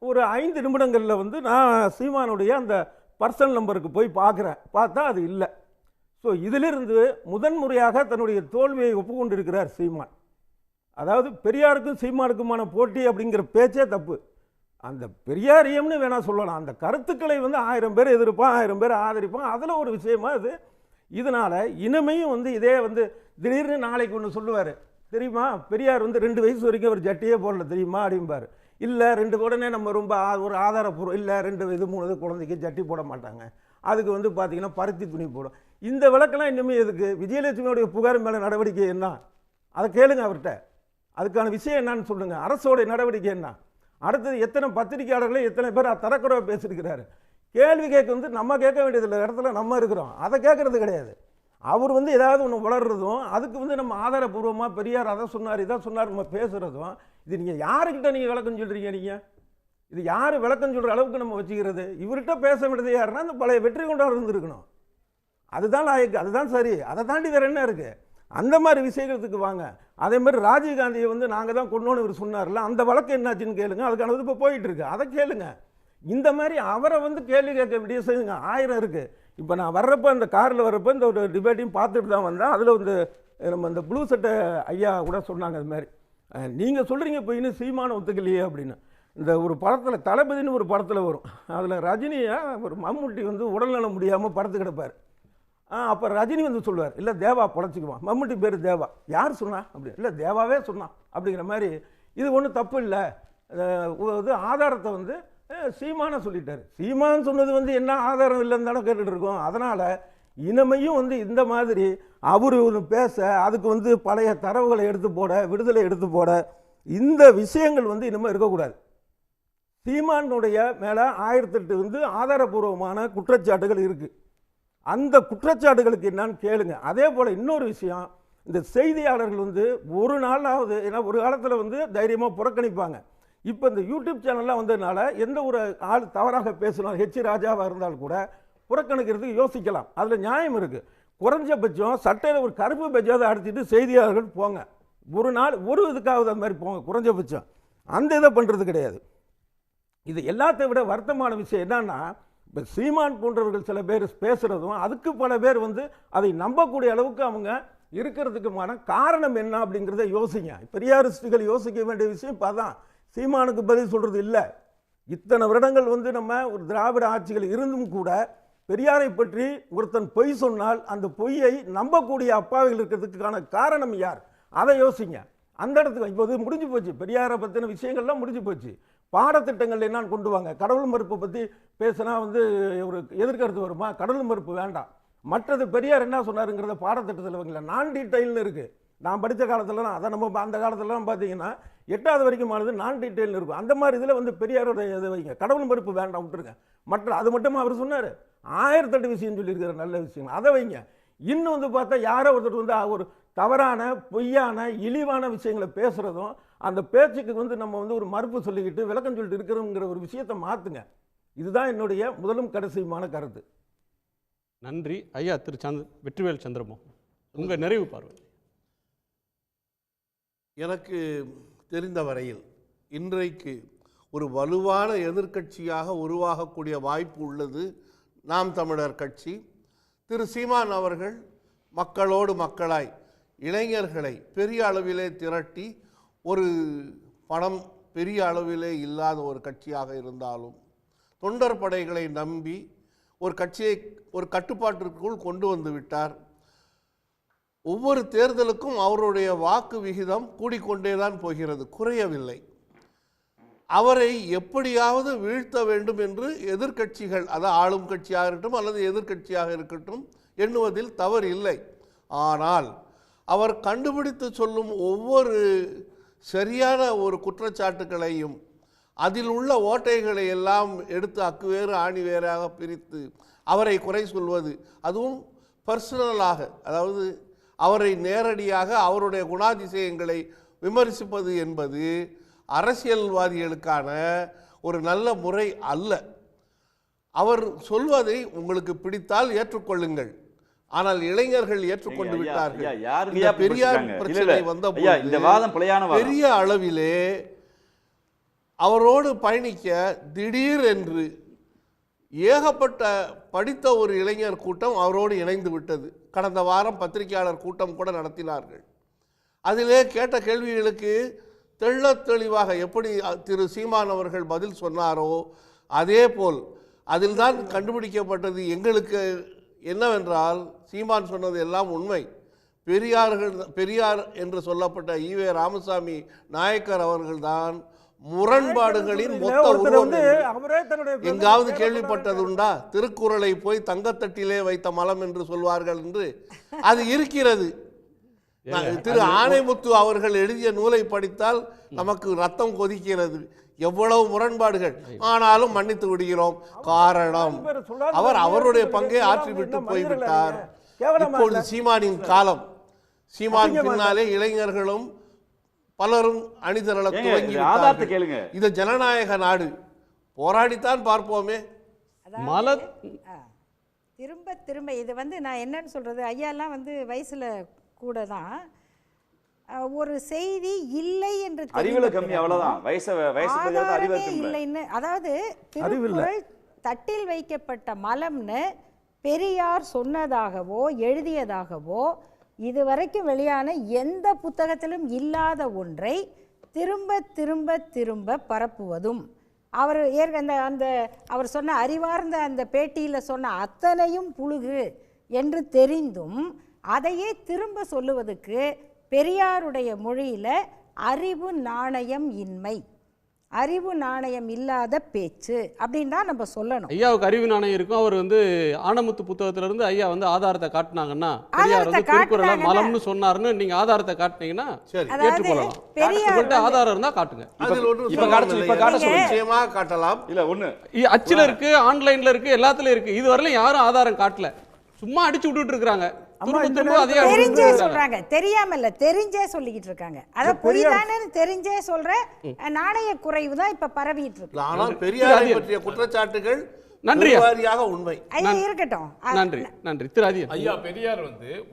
ஒரு 5 நிமிடங்களில் நான் சீமானுடைய அந்த பர்சனல் நம்பருக்கு போய் பார்க்குறேன். பார்த்தா அது இல்லை. ஸோ இதிலிருந்து முதன்முறையாக தன்னுடைய தோல்வியை ஒப்புக்கொண்டிருக்கிறார் சீமான். அதாவது பெரியாருக்கும் சீமானுக்குமான போட்டி அப்படிங்கிற பேச்சே தப்பு. அந்த பெரியாரியம்னு வேணா சொல்லலாம். அந்த கருத்துக்களை 1000 பேர் எதிர்ப்பான், 1000 பேர் ஆதரிப்பான், அதில் ஒரு விஷயமா அது. இதனால் இனிமையும் இதே திடீர்னு நாளைக்கு ஒன்று சொல்லுவார் தெரியுமா, பெரியார் 2 வயசு வரைக்கும் அவர் ஜட்டியே போடல தெரியுமா அப்படிம்பார். இல்லை 2 உடனே நம்ம ரொம்ப ஒரு ஆதாரப்பூர்வம் இல்லை, 2 இது 3 குழந்தைக்கு ஜட்டி போட மாட்டாங்க, அதுக்கு பார்த்தீங்கன்னா பருத்தி துணி போடும். இந்த விளக்கெல்லாம் இன்னுமே எதுக்கு? விஜயலட்சுமியோடைய புகார் மேலே நடவடிக்கை என்ன? அதை கேளுங்க அவர்கிட்ட. அதுக்கான விஷயம் என்னன்னு சொல்லுங்கள். அரசோடைய நடவடிக்கை என்ன? அடுத்தது எத்தனை பத்திரிகையாளர்களே எத்தனை பேர் தரக்குறைவை பேசியிருக்கிறாரு. கேள்வி கேட்க நம்ம கேட்க வேண்டியதில்லை, இடத்துல நம்ம இருக்கிறோம், அதை கேட்கறது கிடையாது. அவர் ஏதாவது ஒன்று வளர்றதும் அதுக்கு நம்ம ஆதாரபூர்வமாக பெரியார் அதை சொன்னார் இதை சொன்னார் நம்ம பேசுகிறதும், இது நீங்கள் யாருக்கிட்ட நீங்கள் விளக்கம் சொல்கிறீங்க? நீங்கள் இது யார் விளக்கம் சொல்கிற அளவுக்கு நம்ம வச்சுக்கிறது? இவர்கிட்ட பேச வேண்டியது யாருன்னா அந்த பழைய வெற்றி கொண்டாடு இருந்திருக்கணும். அதுதான் லாயக்கு, அதுதான் சரி. அதை தாண்டி வேறு என்ன இருக்குது? அந்த மாதிரி விஷயங்களுக்கு வாங்க. அதே மாதிரி ராஜீவ்காந்தியை நாங்கள் தான் கொண்டோன்னு இவர் சொன்னார்ல, அந்த வழக்கு என்னாச்சுன்னு கேளுங்க. அதுக்கானது இப்போ போயிட்டுருக்கு, அதை கேளுங்க. இந்த மாதிரி அவரை கேள்வி கேட்க வேண்டிய செய்யுங்க 1000 இருக்குது. இப்போ நான் வர்றப்போ அந்த காரில் வர்றப்போ இந்த ஒரு டிபேட்டையும் பார்த்துட்டு தான் வந்தேன். அதில் நம்ம இந்த ப்ளூ சட்டை ஐயா கூட சொன்னாங்க, அது மாதிரி நீங்கள் சொல்கிறீங்க இப்போ இன்னும் சீமான ஒத்துக்கலையே அப்படின்னு. இந்த ஒரு படத்தில் தளபதினு ஒரு படத்தில் வரும், அதில் ரஜினியை ஒரு மம்முட்டி உடல்நலம் முடியாமல் படுத்து கிடப்பார். அப்போ ரஜினி சொல்லுவார், இல்லை தேவா பொழைச்சிக்குவான், மம்முட்டி பேர் தேவா, யார் சொன்னா அப்படி? இல்லை தேவாவே சொன்னான் அப்படிங்கிற மாதிரி. இது ஒன்றும் தப்பு இல்லை. ஆதாரத்தை சீமான சொல்லிட்டார். சீமான் சொன்னது என்ன ஆதாரம் இல்லைன்னு தானே கேட்டுட்டு இருக்கோம். அதனால் இனமையும் இந்த மாதிரி அவர் பேச அதுக்கு பழைய தரவுகளை எடுத்து போட, விடுதலை எடுத்து போட, இந்த விஷயங்கள் இனிமேல் இருக்கக்கூடாது. சீமானுடைய மேலே 1008 ஆதாரபூர்வமான குற்றச்சாட்டுகள் இருக்குது. அந்த குற்றச்சாட்டுகளுக்கு என்னன்னு கேளுங்க. அதே போல் இன்னொரு விஷயம், இந்த செய்தியாளர்கள் ஒரு நாளாவது, ஏன்னா ஒரு காலத்தில் தைரியமாக புறக்கணிப்பாங்க. இப்போ இந்த யூடியூப் சேனல்லாம் வந்ததுனால எந்த ஒரு ஆள் தவறாக பேசணும், ஹெச் ராஜாவாக இருந்தால் கூட புறக்கணிக்கிறதுக்கு யோசிக்கலாம். அதில் நியாயம் இருக்குது. குறைஞ்சபட்சம் சட்டையில் ஒரு கருப்பு பெஜாதை அடிச்சுட்டு செய்தியாளர்கள் போங்க, ஒரு நாள் ஒரு இதுக்காவது அந்த மாதிரி போங்க குறைஞ்சபட்சம். அந்த இதை பண்ணுறது கிடையாது. இது எல்லாத்தை விட வருத்தமான விஷயம் என்னன்னா, இப்போ சீமான் போன்றவர்கள் சில பேர் பேசுகிறதும் அதுக்கு பல பேர் வந்து அதை நம்பக்கூடிய அளவுக்கு அவங்க இருக்கிறதுக்குமான காரணம் என்ன அப்படிங்கிறத யோசிங்க. பெரியாரிஸ்டுகள் யோசிக்க வேண்டிய விஷயம் இப்போ அதான். சீமானுக்கு பதில் சொல்கிறது இல்லை. இத்தனை வருடங்கள் வந்து நம்ம ஒரு திராவிட ஆட்சிகள் இருந்தும் கூட பெரியாரை பற்றி ஒருத்தன் பொய் சொன்னால் அந்த பொய்யை நம்பக்கூடிய அப்பாவிகள் இருக்கிறதுக்கான காரணம் யார், அதை யோசிங்க. அந்த இடத்துக்கு இப்போது முடிஞ்சு போச்சு. பெரியாரை பற்றின விஷயங்கள்லாம் முடிஞ்சு போச்சு. பாடத்திட்டங்கள் என்னன்னு கொண்டு வாங்க. கடவுள் மறுப்பை பற்றி பேசினா வந்து ஒரு எதிர்கருத்து வருமா? கடவுள் மறுப்பு வேண்டாம். மற்றது பெரியார் என்ன சொன்னாருங்கிறத பாடத்திட்டத்தில் வைங்கள. நான் டீட்டெயில்னு இருக்குது. நான் படித்த காலத்துலலாம் அதை நம்ம அந்த காலத்துலலாம் பார்த்தீங்கன்னா 8வது வரைக்கும் ஆனது நான் டீட்டெயில்னு இருக்கும். அந்த மாதிரி இதில் வந்து பெரியாரோட இதை வைங்க. கடவுள் மறுப்பு வேண்டாம் விட்டுருங்க. மற்ற அது மட்டும் அவர் சொன்னார். 1008 விஷயம் சொல்லியிருக்கிற நல்ல விஷயம் அதை வைங்க. இன்னும் வந்து பார்த்தா யாரோ ஒருத்தர் வந்து ஒரு தவறான பொய்யான இழிவான விஷயங்களை பேசுகிறதும் அந்த பேச்சுக்கு வந்து நம்ம வந்து ஒரு மறுப்பு சொல்லிக்கிட்டு விளக்கம் சொல்லிட்டு இருக்கிறோங்கிற ஒரு விஷயத்தை மாற்றுங்க. இதுதான் என்னுடைய முதலும் கடைசியுமான கருத்து. நன்றி ஐயா. திரு வெற்றிவேல் சந்திரமோகன், உங்கள் நிறைவு பார்வை. எனக்கு தெரிந்த வரையில் இன்றைக்கு ஒரு வலுவான எதிர்க்கட்சியாக உருவாகக்கூடிய வாய்ப்பு உள்ளது நாம் தமிழர் கட்சி. திரு சீமான் அவர்கள் மக்களோடு மக்களாய் இளைஞர்களை பெரிய அளவிலே திரட்டி, ஒரு பணம் பெரிய அளவிலே இல்லாத ஒரு கட்சியாக இருந்தாலும் தொண்டர் படைகளை நம்பி ஒரு கட்சியை ஒரு கட்டுப்பாட்டிற்குள் கொண்டு வந்து விட்டார். ஒவ்வொரு தேர்தலுக்கும் அவருடைய வாக்கு விகிதம் கூடிக்கொண்டே தான் போகிறது, குறையவில்லை. அவரை எப்படியாவது வீழ்த்த வேண்டும் என்று எதிர்க்கட்சிகள், அதாவது ஆளும் கட்சியாக இருக்கட்டும் அல்லது எதிர்க்கட்சியாக இருக்கட்டும், எண்ணுவதில் தவறு இல்லை. ஆனால் அவர் கண்டுபிடித்து சொல்லும் ஒவ்வொரு சரியான ஒரு குற்றச்சாட்டுகளையும் அதில் உள்ள ஓட்டைகளை எல்லாம் எடுத்து அக்குவேறு ஆணி வேறாக பிரித்து அவரை குறை சொல்வது, அதுவும் பர்சனலாக, அதாவது அவரை நேரடியாக அவருடைய குணாதிசயங்களை விமர்சிப்பது என்பது அரசியல்வாதிகளுக்கான ஒரு நல்ல முறை அல்ல. அவர் சொல்வதை உங்களுக்கு பிடித்தால் ஏற்றுக்கொள்ளுங்கள். ஆனால் இளைஞர்கள் ஏற்றுக்கொண்டு விட்டார்கள். பெரியார் பிரச்சனை வந்தபோது பெரிய அளவிலே அவரோடு பயணிக்க திடீர் என்று ஏகப்பட்ட படித்த ஒரு இளைஞர் கூட்டம் அவரோடு இணைந்து விட்டது. கடந்த வாரம் பத்திரிகையாளர் கூட்டம் கூட நடத்தினார்கள். அதிலே கேட்ட கேள்விகளுக்கு தெள்ள தெளிவாக எப்படி திரு சீமான் அவர்கள் பதில் சொன்னாரோ அதே போல் அதில் தான் கண்டுபிடிக்கப்பட்டது எங்களுக்கு என்னவென்றால், சீமான் சொன்னது எல்லாம் உண்மை. பெரியார் என்று சொல்லப்பட்ட ஈவே ராமசாமி நாயக்கர் அவர்கள்தான் முரண்பாடுகளின் மொத்த உருவம். எங்காவது கேள்விப்பட்டது உண்டா? திருக்குறளை போய் தங்கத்தட்டிலே வைத்த மலம் என்று சொல்வார்கள் என்று அது இருக்கிறது. திரு ஆணைமுத்து அவர்கள் எழுதிய நூலை படித்தால் நமக்கு ரத்தம் கொதிக்கிறது. எவ்வளவு முரண்பாடுகள், ஆனாலும் மன்னித்து விடுகிறோம். காரணம், அவர் அவருடைய பங்கை ஆற்றிவிட்டு போய்விட்டார். இப்பொழுது சீமானின் காலம். சீமான் பின்னாலே இளைஞர்களும் பலரும் அணிதிரள துவங்கி விட்டார்கள். இது ஜனநாயக நாடு, போராடித்தான் பார்ப்போமே. திரும்ப திரும்ப இது வந்து நான் என்னன்னு சொல்றது, ஐயாலாம் வந்து வயசுல கூட தான் ஒரு செய்தி இல்லை என்று இல்லைன்னு, அதாவது திருக்குறள் தட்டில் வைக்கப்பட்ட மலம்னு பெரியார் சொன்னதாகவோ எழுதியதாகவோ இதுவரைக்கும் வெளியான எந்த புத்தகத்திலும் இல்லாத ஒன்றை திரும்ப திரும்ப திரும்ப பரப்புவதும், அவர் அந்த அவர் சொன்ன அறிவார்ந்த அந்த பேட்டியில் சொன்ன அத்தனையும் புழுகு என்று தெரிந்தும் அதையே திரும்ப சொல்லுவதுக்கு பெரியாருடைய மொழியில் அறிவு நாணயம் இன்மை, அறிவு நாணயம் இல்லாத பேச்சு அப்படின்னு தான் நம்ம சொல்லணும். ஐயாவுக்கு அறிவு நாணயம் இருக்கும். அவர் வந்து ஆனமுத்து புத்தகத்துல இருந்து ஐயா வந்து ஆதாரத்தை காட்டினாங்கன்னா, பெரியார் வந்து திருக்குறளை மலம்னு சொன்னாருன்னு நீங்க ஆதாரத்தை காட்டினீங்கன்னா ஏற்றுக்கொள்ளலாம். பெரியார் ஆதாரம் இருந்தா காட்டுங்க. நிச்சயமா காட்டலாம். இல்ல ஒண்ணு அச்சுல இருக்கு, ஆன்லைன்ல இருக்கு, எல்லாத்துலயும் இருக்கு. இதுவரையிலும் யாரும் ஆதாரம் காட்டல, சும்மா அடிச்சு விட்டுட்டு இருக்காங்க. தெரிஞ்சே சொல்றாங்க, தெரியாம இல்ல, தெரிஞ்சே சொல்லிக்கிட்டு இருக்காங்க. அத பொய்தானே தெரிஞ்சே சொல்ற நாணய குறைவு தான் இப்ப பரவிட்டு இருக்கு. ஆனால் பெரியாரை பற்றிய குற்றச்சாட்டுகள் நன்றி வாரியாக உண்மை. ஐயா இருக்கட்டும். நன்றி நன்றி திரு அதியன். ஐயா பெரியார்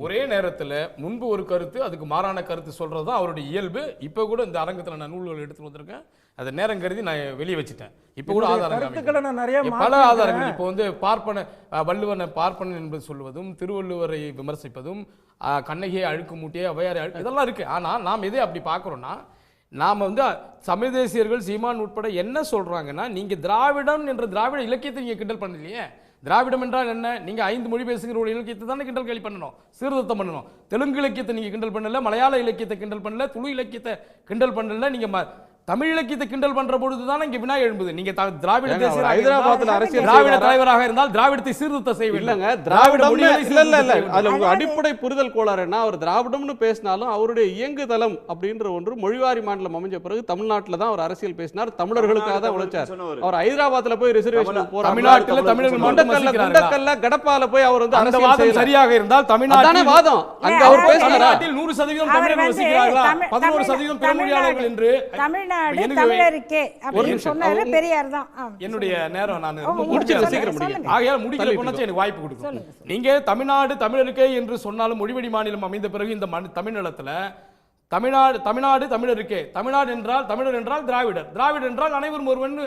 ஒரே நேரத்தில் முன்பு ஒரு கருத்து அதுக்கு மாறான கருத்து சொல்றது தான் அவருடைய இயல்பு. இப்போ கூட இந்த அரங்கத்தில் நான் நூல்கள் எடுத்து வந்திருக்கேன், அதை நேரம் கருதி நான் வெளியே வச்சுட்டேன். இப்போ கூட ஆதாரங்கள் பல ஆதாரங்கள். இப்போ பார்ப்பன வள்ளுவனை பார்ப்பனன் என்பது சொல்லுவதும், திருவள்ளுவரை விமர்சிப்பதும், கண்ணகியை அழுக்கு மூட்டியை அவையாரை இதெல்லாம் இருக்கு. ஆனால் நாம் எதை அப்படி பார்க்குறோன்னா, நாம் தமிழ் தேசியர்கள் சீமான் உட்பட என்ன சொல்றாங்கன்னா, நீங்க திராவிடம் என்ற திராவிட இலக்கியத்தை நீங்க கிண்டல் பண்ணலையே. திராவிடம் என்றால் என்ன? நீங்க 5 மொழி பேசுகிற ஒரு இலக்கியத்தை தானே கிண்டல் கேலி பண்ணணும், சீர்திருத்தம் பண்ணணும். தெலுங்கு இலக்கியத்தை நீங்க கிண்டல் பண்ணல, மலையாள இலக்கியத்தை கிண்டல் பண்ணல, துளு இலக்கியத்தை கிண்டல் பண்ணல. நீங்க தமிழ் இலக்கியத்தை கிண்டல் பண்ற பொழுது தான் இங்க வினா எழும்புது. நீங்க திராவிட தேசிய ஹைதராபாத்ல அரசியல் திராவிட தலைவராக இருந்தால் திராவிடத்தை சீர்திருத்தம் செய்ய இல்லங்க. திராவிடம் இல்ல அதுல உங்க அடிப்படை புரிதல் கோளாறு என்ன? அவர் திராவிடம்னு பேசினாலும் அவருடைய இயங்குதளம் அப்படின்ற ஒன்று மொழிவாரி மாநிலம் அமைஞ்ச பிறகு தமிழ்நாட்டில் தான் அவர் அரசியல் பேசினார், தமிழர்களுக்காக தான் உழைச்சார். அவர் ஹைதராபாத்ல போய் ரிசர்வேஷன் போறார், தமிழ்நாட்டில் தமிழர்கள் முண்டக்கல்ல கடப்பால போய் அவர் அந்த வாதம் சரியாக இருந்தால் தமிழ்நாட்டில் வாதம் அங்க அவர் பேசினார் 100% தமிழர்கள் வசிக்கிறார்களா, 11% பிற மொழியாளர்கள் என்று தமிழருக்கே அப்படின்னு சொன்னாரு பெரியார் தான். என்னுடைய நேரம் நான் ஆகையால் முடிக்கல போனாச்சு எனக்கு வாய்ப்பு கொடுக்கும். நீங்க தமிழ்நாடு தமிழருக்கே என்று சொன்னாலும் மொழிவழி மாநிலம் அமைந்த பிறகு இந்த தமிழ்நிலத்துல தமிழ்நாடு தமிழருக்கே, தமிழ்நாடு என்றால் தமிழர் என்றால் திராவிடர், திராவிடர் என்றால் அனைவரும் ஒருவன்.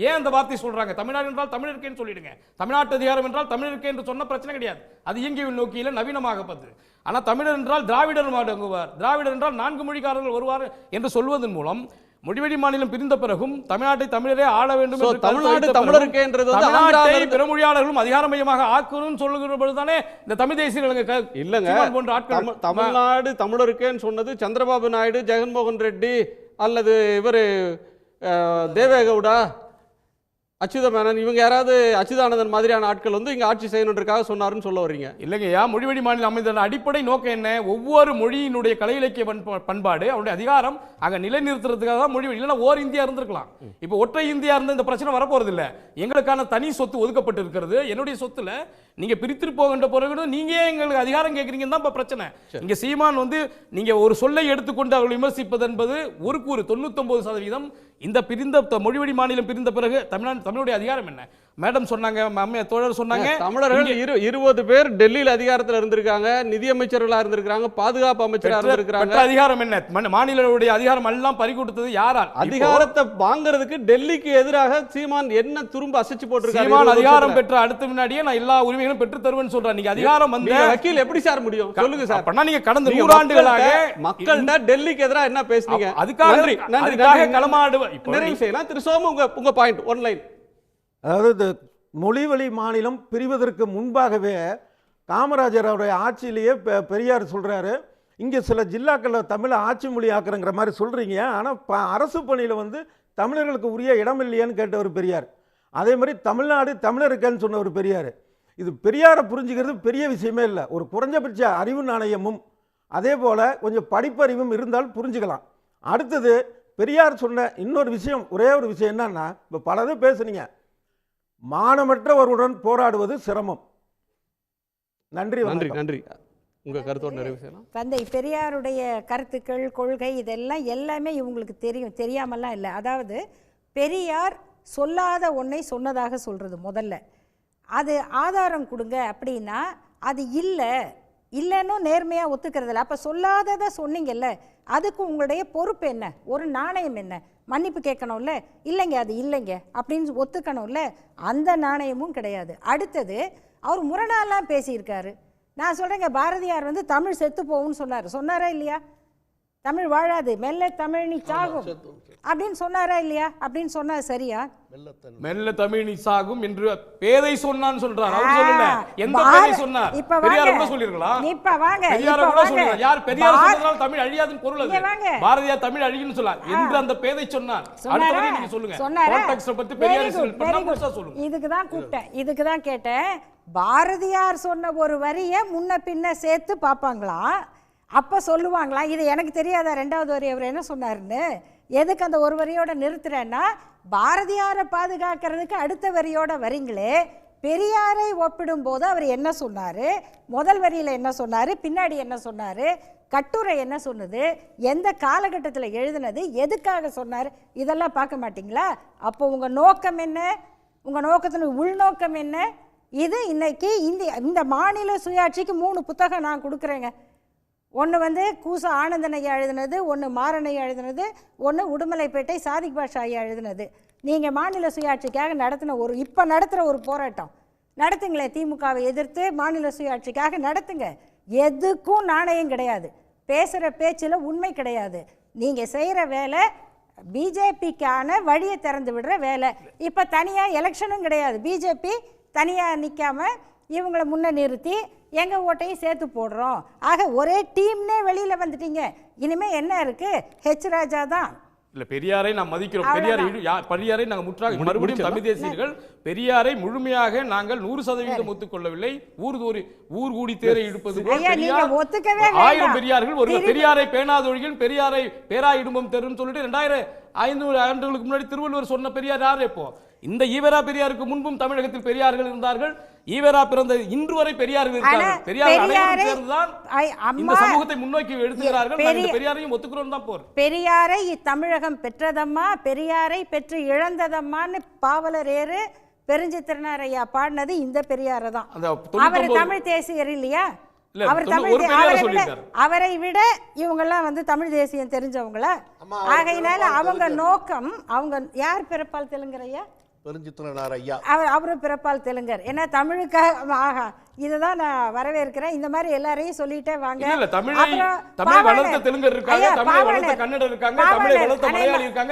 ஏன் அந்த வார்த்தை சொல்றாங்க? தமிழ்நாடு என்றால் தமிழருக்கேன்னு சொல்லிடுங்க. தமிழ்நாட்டு அதிகாரம் என்றால் தமிழருக்கே என்று சொன்ன பிரச்சனை கிடையாது, அது இயங்கியல் நோக்கியில நவீனமாகப்பது. ஆனா தமிழர் என்றால் திராவிடர் மாடுங்குவார், திராவிடர் என்றால் 4 மொழிக்காரர்கள் வருவார் என்று சொல்வதன் மூலம் மொழிவழி மாநிலம் பிரிந்த பிறகும் தமிழ்நாட்டை தமிழரே ஆள வேண்டும் என்று தமிழ்நாடு தமிழருக்கேன்றது பிற மொழியாளர்களும் அதிகார மையமாக ஆக்கணும்னு சொல்லுகிற பொழுதுதானே இந்த தமிழ் தேசியர்கள் இல்லங்க. தமிழ்நாடு தமிழருக்கேன்னு சொன்னது சந்திரபாபு நாயுடு, ஜெகன்மோகன் ரெட்டி அல்லது இவரு தேவேகவுடா, அச்சுதமேனன், இவங்க யாராவது அச்சுதானந்தன் மாதிரியான ஆட்கள் இங்க ஆட்சி செய்யணுன்றதுக்காக சொன்னாருன்னு சொல்ல வர்றீங்க? இல்லைங்கய்யா, மொழிவழி மாநிலம் அமைந்த அடிப்படை நோக்கம் என்ன? ஒவ்வொரு மொழியினுடைய கலை இலக்கிய பண்பாடு அவருடைய அதிகாரம் அங்க நிலைநிறுத்துறதுக்காக தான் மொழி. இல்லைன்னா ஓர் இந்தியா இருந்திருக்கலாம். இப்போ ஒற்றை இந்தியா இருந்த இந்த பிரச்சனை வரப்போறது இல்லை. எங்களுக்கான தனி சொத்து ஒதுக்கப்பட்டு இருக்கிறது. என்னுடைய சொத்துல நீங்க பிரித்து போகின்ற பிறகு நீங்க எங்களுக்கு அதிகாரம் கேட்கறீங்கன்னு தான் இப்ப பிரச்சனை. இங்க சீமான் நீங்க ஒரு சொல்லை எடுத்துக்கொண்டு அவர்கள் விமர்சிப்பது என்பது ஒரு கூறு. 99% இந்த பிரிந்த மொழிவழி மாநிலம் பிரிந்த பிறகு தமிழுடைய அதிகாரம் என்ன? மேடம் சொன்னாங்க, தோழர் சொன்னாங்க, தமிழர்கள் 20 பேர் டெல்லியில் அதிகாரத்தில் இருந்திருக்காங்க, நிதியமைச்சர்களா இருந்திருக்காங்க, பாதுகாப்பு அமைச்சரா இருந்திருக்காங்க. அதிகாரம் என்ன? மாநிலங்களுடைய அதிகாரம் எல்லாம் பறி கொடுத்தது யாரால்? அதிகாரத்தை வாங்குறதுக்கு டெல்லிக்கு எதிராக சீமான் என்ன துரும்ப அசைச்சு போட்டிருக்காரு. சீமான் அதிகாரம் பெற்ற அடுத்த முன்னாடியே நான் எல்லா உரிமைகளும் பெற்று தருவேன்னு சொல்றேன். நீங்க அதிகாரம் வக்கீல் எப்படி சார் முடியும்? சொல்லுங்க சார். அப்பனா நீங்க கடந்த 100 ஆண்டுகளாக மக்கள்கிட்ட டெல்லிக்கு எதிராக என்ன பேசுனீங்க? அதுக்காக களமாடு நிறைவு செய்யலாம். திரு சோமு, உங்க பாயிண்ட் ஒன்லைன். அதாவது இந்த மொழிவழி மாநிலம் பிரிவதற்கு முன்பாகவே காமராஜர் அவருடைய ஆட்சியிலேயே பெரியார் சொல்கிறாரு, இங்கே சில ஜில்லாக்களில் தமிழை ஆட்சி மொழி ஆக்குறங்கிற மாதிரி சொல்கிறீங்க, ஆனால் அரசு பணியில் தமிழர்களுக்கு உரிய இடம் இல்லையான்னு கேட்டவர் பெரியார். அதே மாதிரி தமிழ்நாடு தமிழருக்குன்னு சொன்னவர் பெரியார். இது பெரியாரை புரிஞ்சுக்கிறது பெரிய விஷயமே இல்லை. ஒரு குறைஞ்சபட்ச அறிவு நாணயமும் அதே போல் கொஞ்சம் படிப்பறிவும் இருந்தால் புரிஞ்சுக்கலாம். அடுத்தது பெரியார் சொன்ன இன்னொரு விஷயம், ஒரே ஒரு விஷயம் என்னன்னா, இப்போ பலது பேசுனீங்க, மானமற்ற ஒருவருடன் போராடுவது சிரமம். நன்றி நன்றி நன்றி. உங்க கருத்தோடு நிறைவு செய்யலாம். தந்தை பெரியாருடைய கருத்துக்கள், கொள்கை இதெல்லாம் எல்லாமே இவங்களுக்கு தெரியாமலாம் இல்லை. அதாவது பெரியார் சொல்லாத ஒன்றை சொன்னதாக சொல்றது முதல்ல. அது ஆதாரம் கொடுங்க அப்படின்னா அது இல்லைன்னு நேர்மையாக ஒத்துக்கிறதில்ல. அப்போ சொல்லாததை சொன்னீங்கல்ல, அதுக்கு உங்களுடைய பொறுப்பு என்ன? ஒரு நாணயம் என்ன? மன்னிப்பு கேட்கணும்ல, இல்லைங்க அது இல்லைங்க அப்படின்னு ஒத்துக்கணும்ல, அந்த நாணயமும் கிடையாது. அடுத்தது அவர் முரணாலாம் பேசியிருக்காரு. நான் சொல்கிறேங்க, பாரதியார் தமிழ் செத்து போகும்னு சொன்னாரா இல்லையா? தமிழ் வாழாது, மெல்ல தமிழ் நீ சாகும் அப்படின்னு சொன்னாரா இல்லையா? அப்படின்னு சொன்னா சரியா? மெல்ல தமிழ் நீ சாகும் என்று பேதை சொன்னான்னு சொல்றார். அவர் சொல்லல, எந்த பேதை சொன்னார்? பெரியார் கூட சொல்லிருக்கலாம். இப்ப வாங்க, பெரியார் கூட சொல்லிருக்கலாம். யார் பெரியார் சொன்னதால தமிழ் அழியாதுன்னு பொருள் அது. பாரதியார் தமிழ் அழியும்னு சொன்னார் என்று அந்த பேதை சொன்னார். அடுத்த வரி நீங்க சொல்லுங்க. கான்டெக்ஸ்ட் பத்தி பெரியார் சொல்லுங்க. இதுக்கு தான் கூப்பிட்டேன், இதுக்கு தான் கேட்டேன். பாரதியார் சொன்ன ஒரு வரியை முன்ன பின்ன சேர்த்து பார்ப்பாங்களாம், அப்போ சொல்லுவாங்களா இது எனக்கு தெரியாதா ரெண்டாவது வரி அவர் என்ன சொன்னாருன்னு? எதுக்கு அந்த ஒரு வரியோட நிறுத்துறேன்னா, பாரதியாரை பாதுகாக்கிறதுக்கு அடுத்த வரியோட வரீங்களே. பெரியாரை ஒப்பிடும் போது அவர் என்ன சொன்னார், முதல் வரியில் என்ன சொன்னார், பின்னாடி என்ன சொன்னார், கட்டுரை என்ன சொன்னது, எந்த காலகட்டத்தில் எழுதினது, எதுக்காக சொன்னார், இதெல்லாம் பார்க்க மாட்டிங்களா? அப்போ உங்கள் நோக்கம் என்ன? உங்கள் நோக்கத்தின் உள்நோக்கம் என்ன? இது இன்னைக்கு இந்த மாநில சுயாட்சிக்கு 3 புத்தகம் நான் கொடுக்குறேங்க. ஒன்று வந்து கூச ஆனந்தன் ஐயா எழுதுனது, ஒன்று மாறன் ஐயா எழுதுனது, ஒன்று உடுமலைப்பேட்டை சாதிக் பாஷா ஐயா எழுதுனது. நீங்கள் மாநில சுயாட்சிக்காக இப்போ நடத்துகிற ஒரு போராட்டம் நடத்துங்களேன். திமுகவை எதிர்த்து மாநில சுயாட்சிக்காக நடத்துங்க. எதுக்கும் நாணயம் கிடையாது, பேசுகிற பேச்சில் உண்மை கிடையாது. நீங்கள் செய்கிற வேலை பிஜேபிக்கான வழியை திறந்து விடுற வேலை. இப்போ தனியாக எலெக்ஷனும் கிடையாது. பிஜேபி தனியாக நிற்காம இவங்களை முன்ன நிறுத்தி எங்கள் ஓட்டையும் சேர்த்து போடுறோம். ஆக ஒரே டீம்னே வெளியில் வந்துட்டீங்க. இனிமேல் என்ன இருக்குது? ஹெச் ராஜா தான். இல்ல, பெரியாரை நாம் மதிக்கிறோம். பெரியாரை நாங்கள் முற்றாக மறுபடியும் தமிழ் தேசியர்கள் பெரியாரை முழுமையாக நாங்கள் 100% ஒத்துக்கொள்ளவில்லை. ஊர் கூடி தேரை இழுப்பது போல் ஆயிரம் பெரியார்கள் ஒரு பெரியாரை பேணாதொழிகள் பெரியாரை பேரா இடும்பம் தெருன்னு சொல்லிட்டு 2500 ஆண்டுகளுக்கு முன்னாடி திருவள்ளுவர் சொன்ன பெரியார் யார்? இப்போ இந்த ஈவரா பெரியாருக்கு முன்பும் தமிழகத்தில் பெரியார்கள் இருந்தார்கள். ஈவரா பிறந்த இன்று வரை பெரியார்கள் இருக்கிறார்கள். பெரியார் சேர்ந்துதான் இந்த சமூகத்தை முன்னோக்கி எடுத்துகிறார்கள். பெரியாரையும் ஒத்துக்கிறோம் தான் போறோம். பெரியாரை தமிழகம் பெற்றதம்மா, பெரியாரை பெற்று இழந்ததம்மான்னு பாவலரேறு பெருஞ்சித்திரனார் ஐயா பாடினது இந்த பெரியாரை தான். அவர் தமிழ் தேசியர் இல்லையா? அவர் அவரை விட இவங்கெல்லாம் வந்து தமிழ் தேசியம் தெரிஞ்சவங்கள. ஆகையினால அவங்க நோக்கம், அவங்க யார் பிறப்பால் தெலுங்கர் ஐயா? பெருஞ்சித்திரனார் ஐயா. அவரும் பிறப்பால் தெலுங்கர். ஏன்னா தமிழுக்காக ஆகா இதுதான் நான் வரவேற்கிறேன். இந்த மாதிரி எல்லாரையும் சொல்லிட்டே வாங்க. தமிழை வளர்த்த தெலுங்கர் இருக்காங்க, தமிழை வளர்த்த கன்னடர் இருக்காங்க, தமிழை வளர்த்த மலையாளி இருக்காங்க.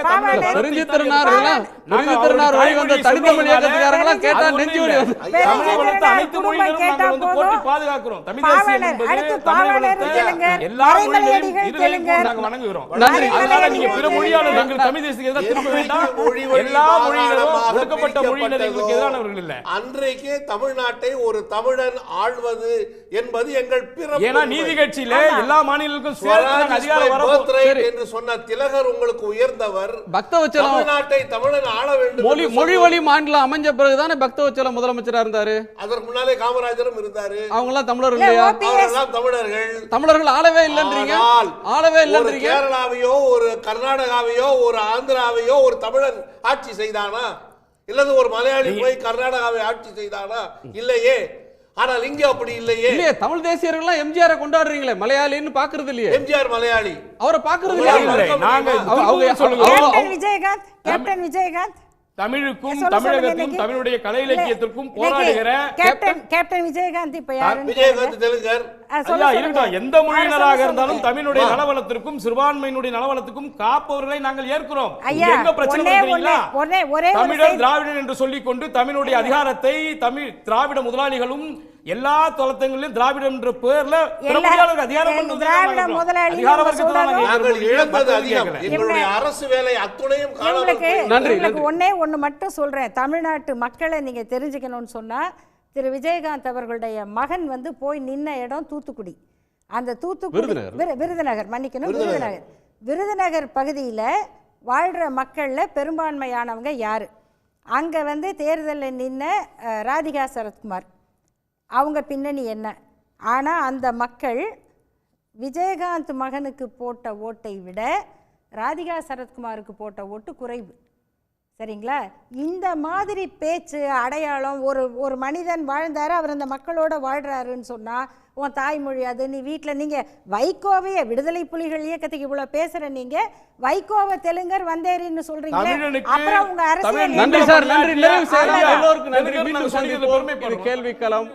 பெருஞ்சித்திரனார் வழிவந்த தனித்தமிழ் இயக்கத்துக்காரங்களாம் கேட்டா நெஞ்சு வலி வருது. தமிழை வளர்த்த அனைத்து மொழியினரும் நாங்கள் வந்து போற்றி பாதுகாக்கிறோம். தமிழ் தேசியம் என்பது தமிழை வளர்த்த எல்லா மொழிகளையும் இருதயமும் நாங்கள் வணங்குகிறோம். அதனால நீங்க பிற மொழியாளர் நீங்கள் தமிழ் தேசியத்துக்கு எதிராக திரும்ப வேண்டாம். எல்லா மொழியினரும் ஒடுக்கப்பட்ட மொழியினர் எங்களுக்கு எதிரானவர்கள் இல்லை. அன்றைக்கே தமிழ்நாட்டை ஒரு தமிழன் ஆள்வது என்பது எங்கள் பிறப்பு. ஏன்னா நீதி கட்சியில எல்லா மாநிலங்களுக்கும் சேர்த்து அதிகாரம் வரப்போகுது என்று சொன்ன திலகர் உங்களுக்கு உயர்ந்தவர். பக்தவச்சலம் தமிழ்நாட்டை தமிழன் ஆள வேண்டும் மொழி வழி மாநிலம் அமைஞ்ச பிறகுதானே பக்தவச்சலம் முதலமைச்சரா இருந்தாரு. அதற்கு முன்னாலே காமராஜரும் இருந்தாரு. அவங்க எல்லாம் தமிழர் இல்லையா? அவரெல்லாம் தமிழர்கள். தமிழர்கள் ஆளவே இல்லைன்றீங்க. ஆளவே இல்லைன்றீங்க. கேரளாவையோ ஒரு கர்நாடகாவையோ ஒரு ஆந்திராவையோ ஒரு தமிழன் ஆட்சி செய்தானா? இல்லது ஒரு மலையாளி போய் கர்நாடகாவை ஆட்சி செய்தானா? இல்லையே. ஆனால் இங்க அப்படி இல்லையே. இல்லையே, தமிழ் தேசியர்கள் எம்ஜிஆர் கொண்டாடுறீங்களே, மலையாளின்னு பாக்குறது இல்லையே. எம்ஜிஆர் மலையாளி, அவரை பாக்குறது இல்லையே. கேப்டன் விஜயகாந்த் தமிழுக்கும் தமிழகத்துக்கும் தமிழுடைய கலை இலக்கியத்திற்கும் போராடுகிற கேப்டன் விஜயகாந்த் இப்ப யாரு? விஜயகாந்த் தெலுங்கர். இருக்கட்டும், எந்த மொழியினராக இருந்தாலும் தமிழுடைய நலவளத்திற்கும் சிறுபான்மையினுடைய நலவளத்துக்கும் காப்பவர்களை நாங்கள் ஏற்கிறோம். எங்க பிரச்சனை தமிழர் திராவிடன் என்று சொல்லிக் கொண்டு தமிழுடைய அதிகாரத்தை திராவிட முதலாளிகளும் எல்லா தளத்தங்களிலும் திராவிடம் என்ற பெயர்ல அரசு வேலை அத்துணையும் ஒண்ணு மட்டும் சொல்றேன். தமிழ்நாட்டு மக்களை நீங்க தெரிஞ்சுக்கணும்னு சொன்னா, திரு விஜயகாந்த் அவர்களுடைய மகன் வந்து போய் நின்ன இடம் தூத்துக்குடி. அந்த தூத்துக்குடி விருதுநகர், மன்னிக்கணும், விருதுநகர் பகுதியில் வாழ்கிற மக்களில் பெரும்பான்மையானவங்க யார்? அங்கே வந்து தேர்தலில் நின்ன ராதிகா சரத்குமார், அவங்க பின்னணி என்ன? ஆனால் அந்த மக்கள் விஜயகாந்த் மகனுக்கு போட்ட ஓட்டை விட ராதிகா சரத்குமாருக்கு போட்ட ஓட்டு குறைவு. சரிங்களா? இந்த மாதிரி பேச்சு அடையாளம், ஒரு மனிதன் வாழ்ந்தார், அவர் அந்த மக்களோட வாழ்கிறாருன்னு சொன்னால், உன் தாய்மொழி அது, நீ வீட்டில் நீங்கள் வைகோவையே விடுதலை புலிகள் இயக்கத்துக்கு இவ்வளோ பேசுகிற நீங்கள் வைகோவை தெலுங்கர் வந்தேரின்னு சொல்கிறீங்களே, அப்புறம் உங்கள் அரசியல். நன்றி சார், நன்றி. கேள்வி களம்.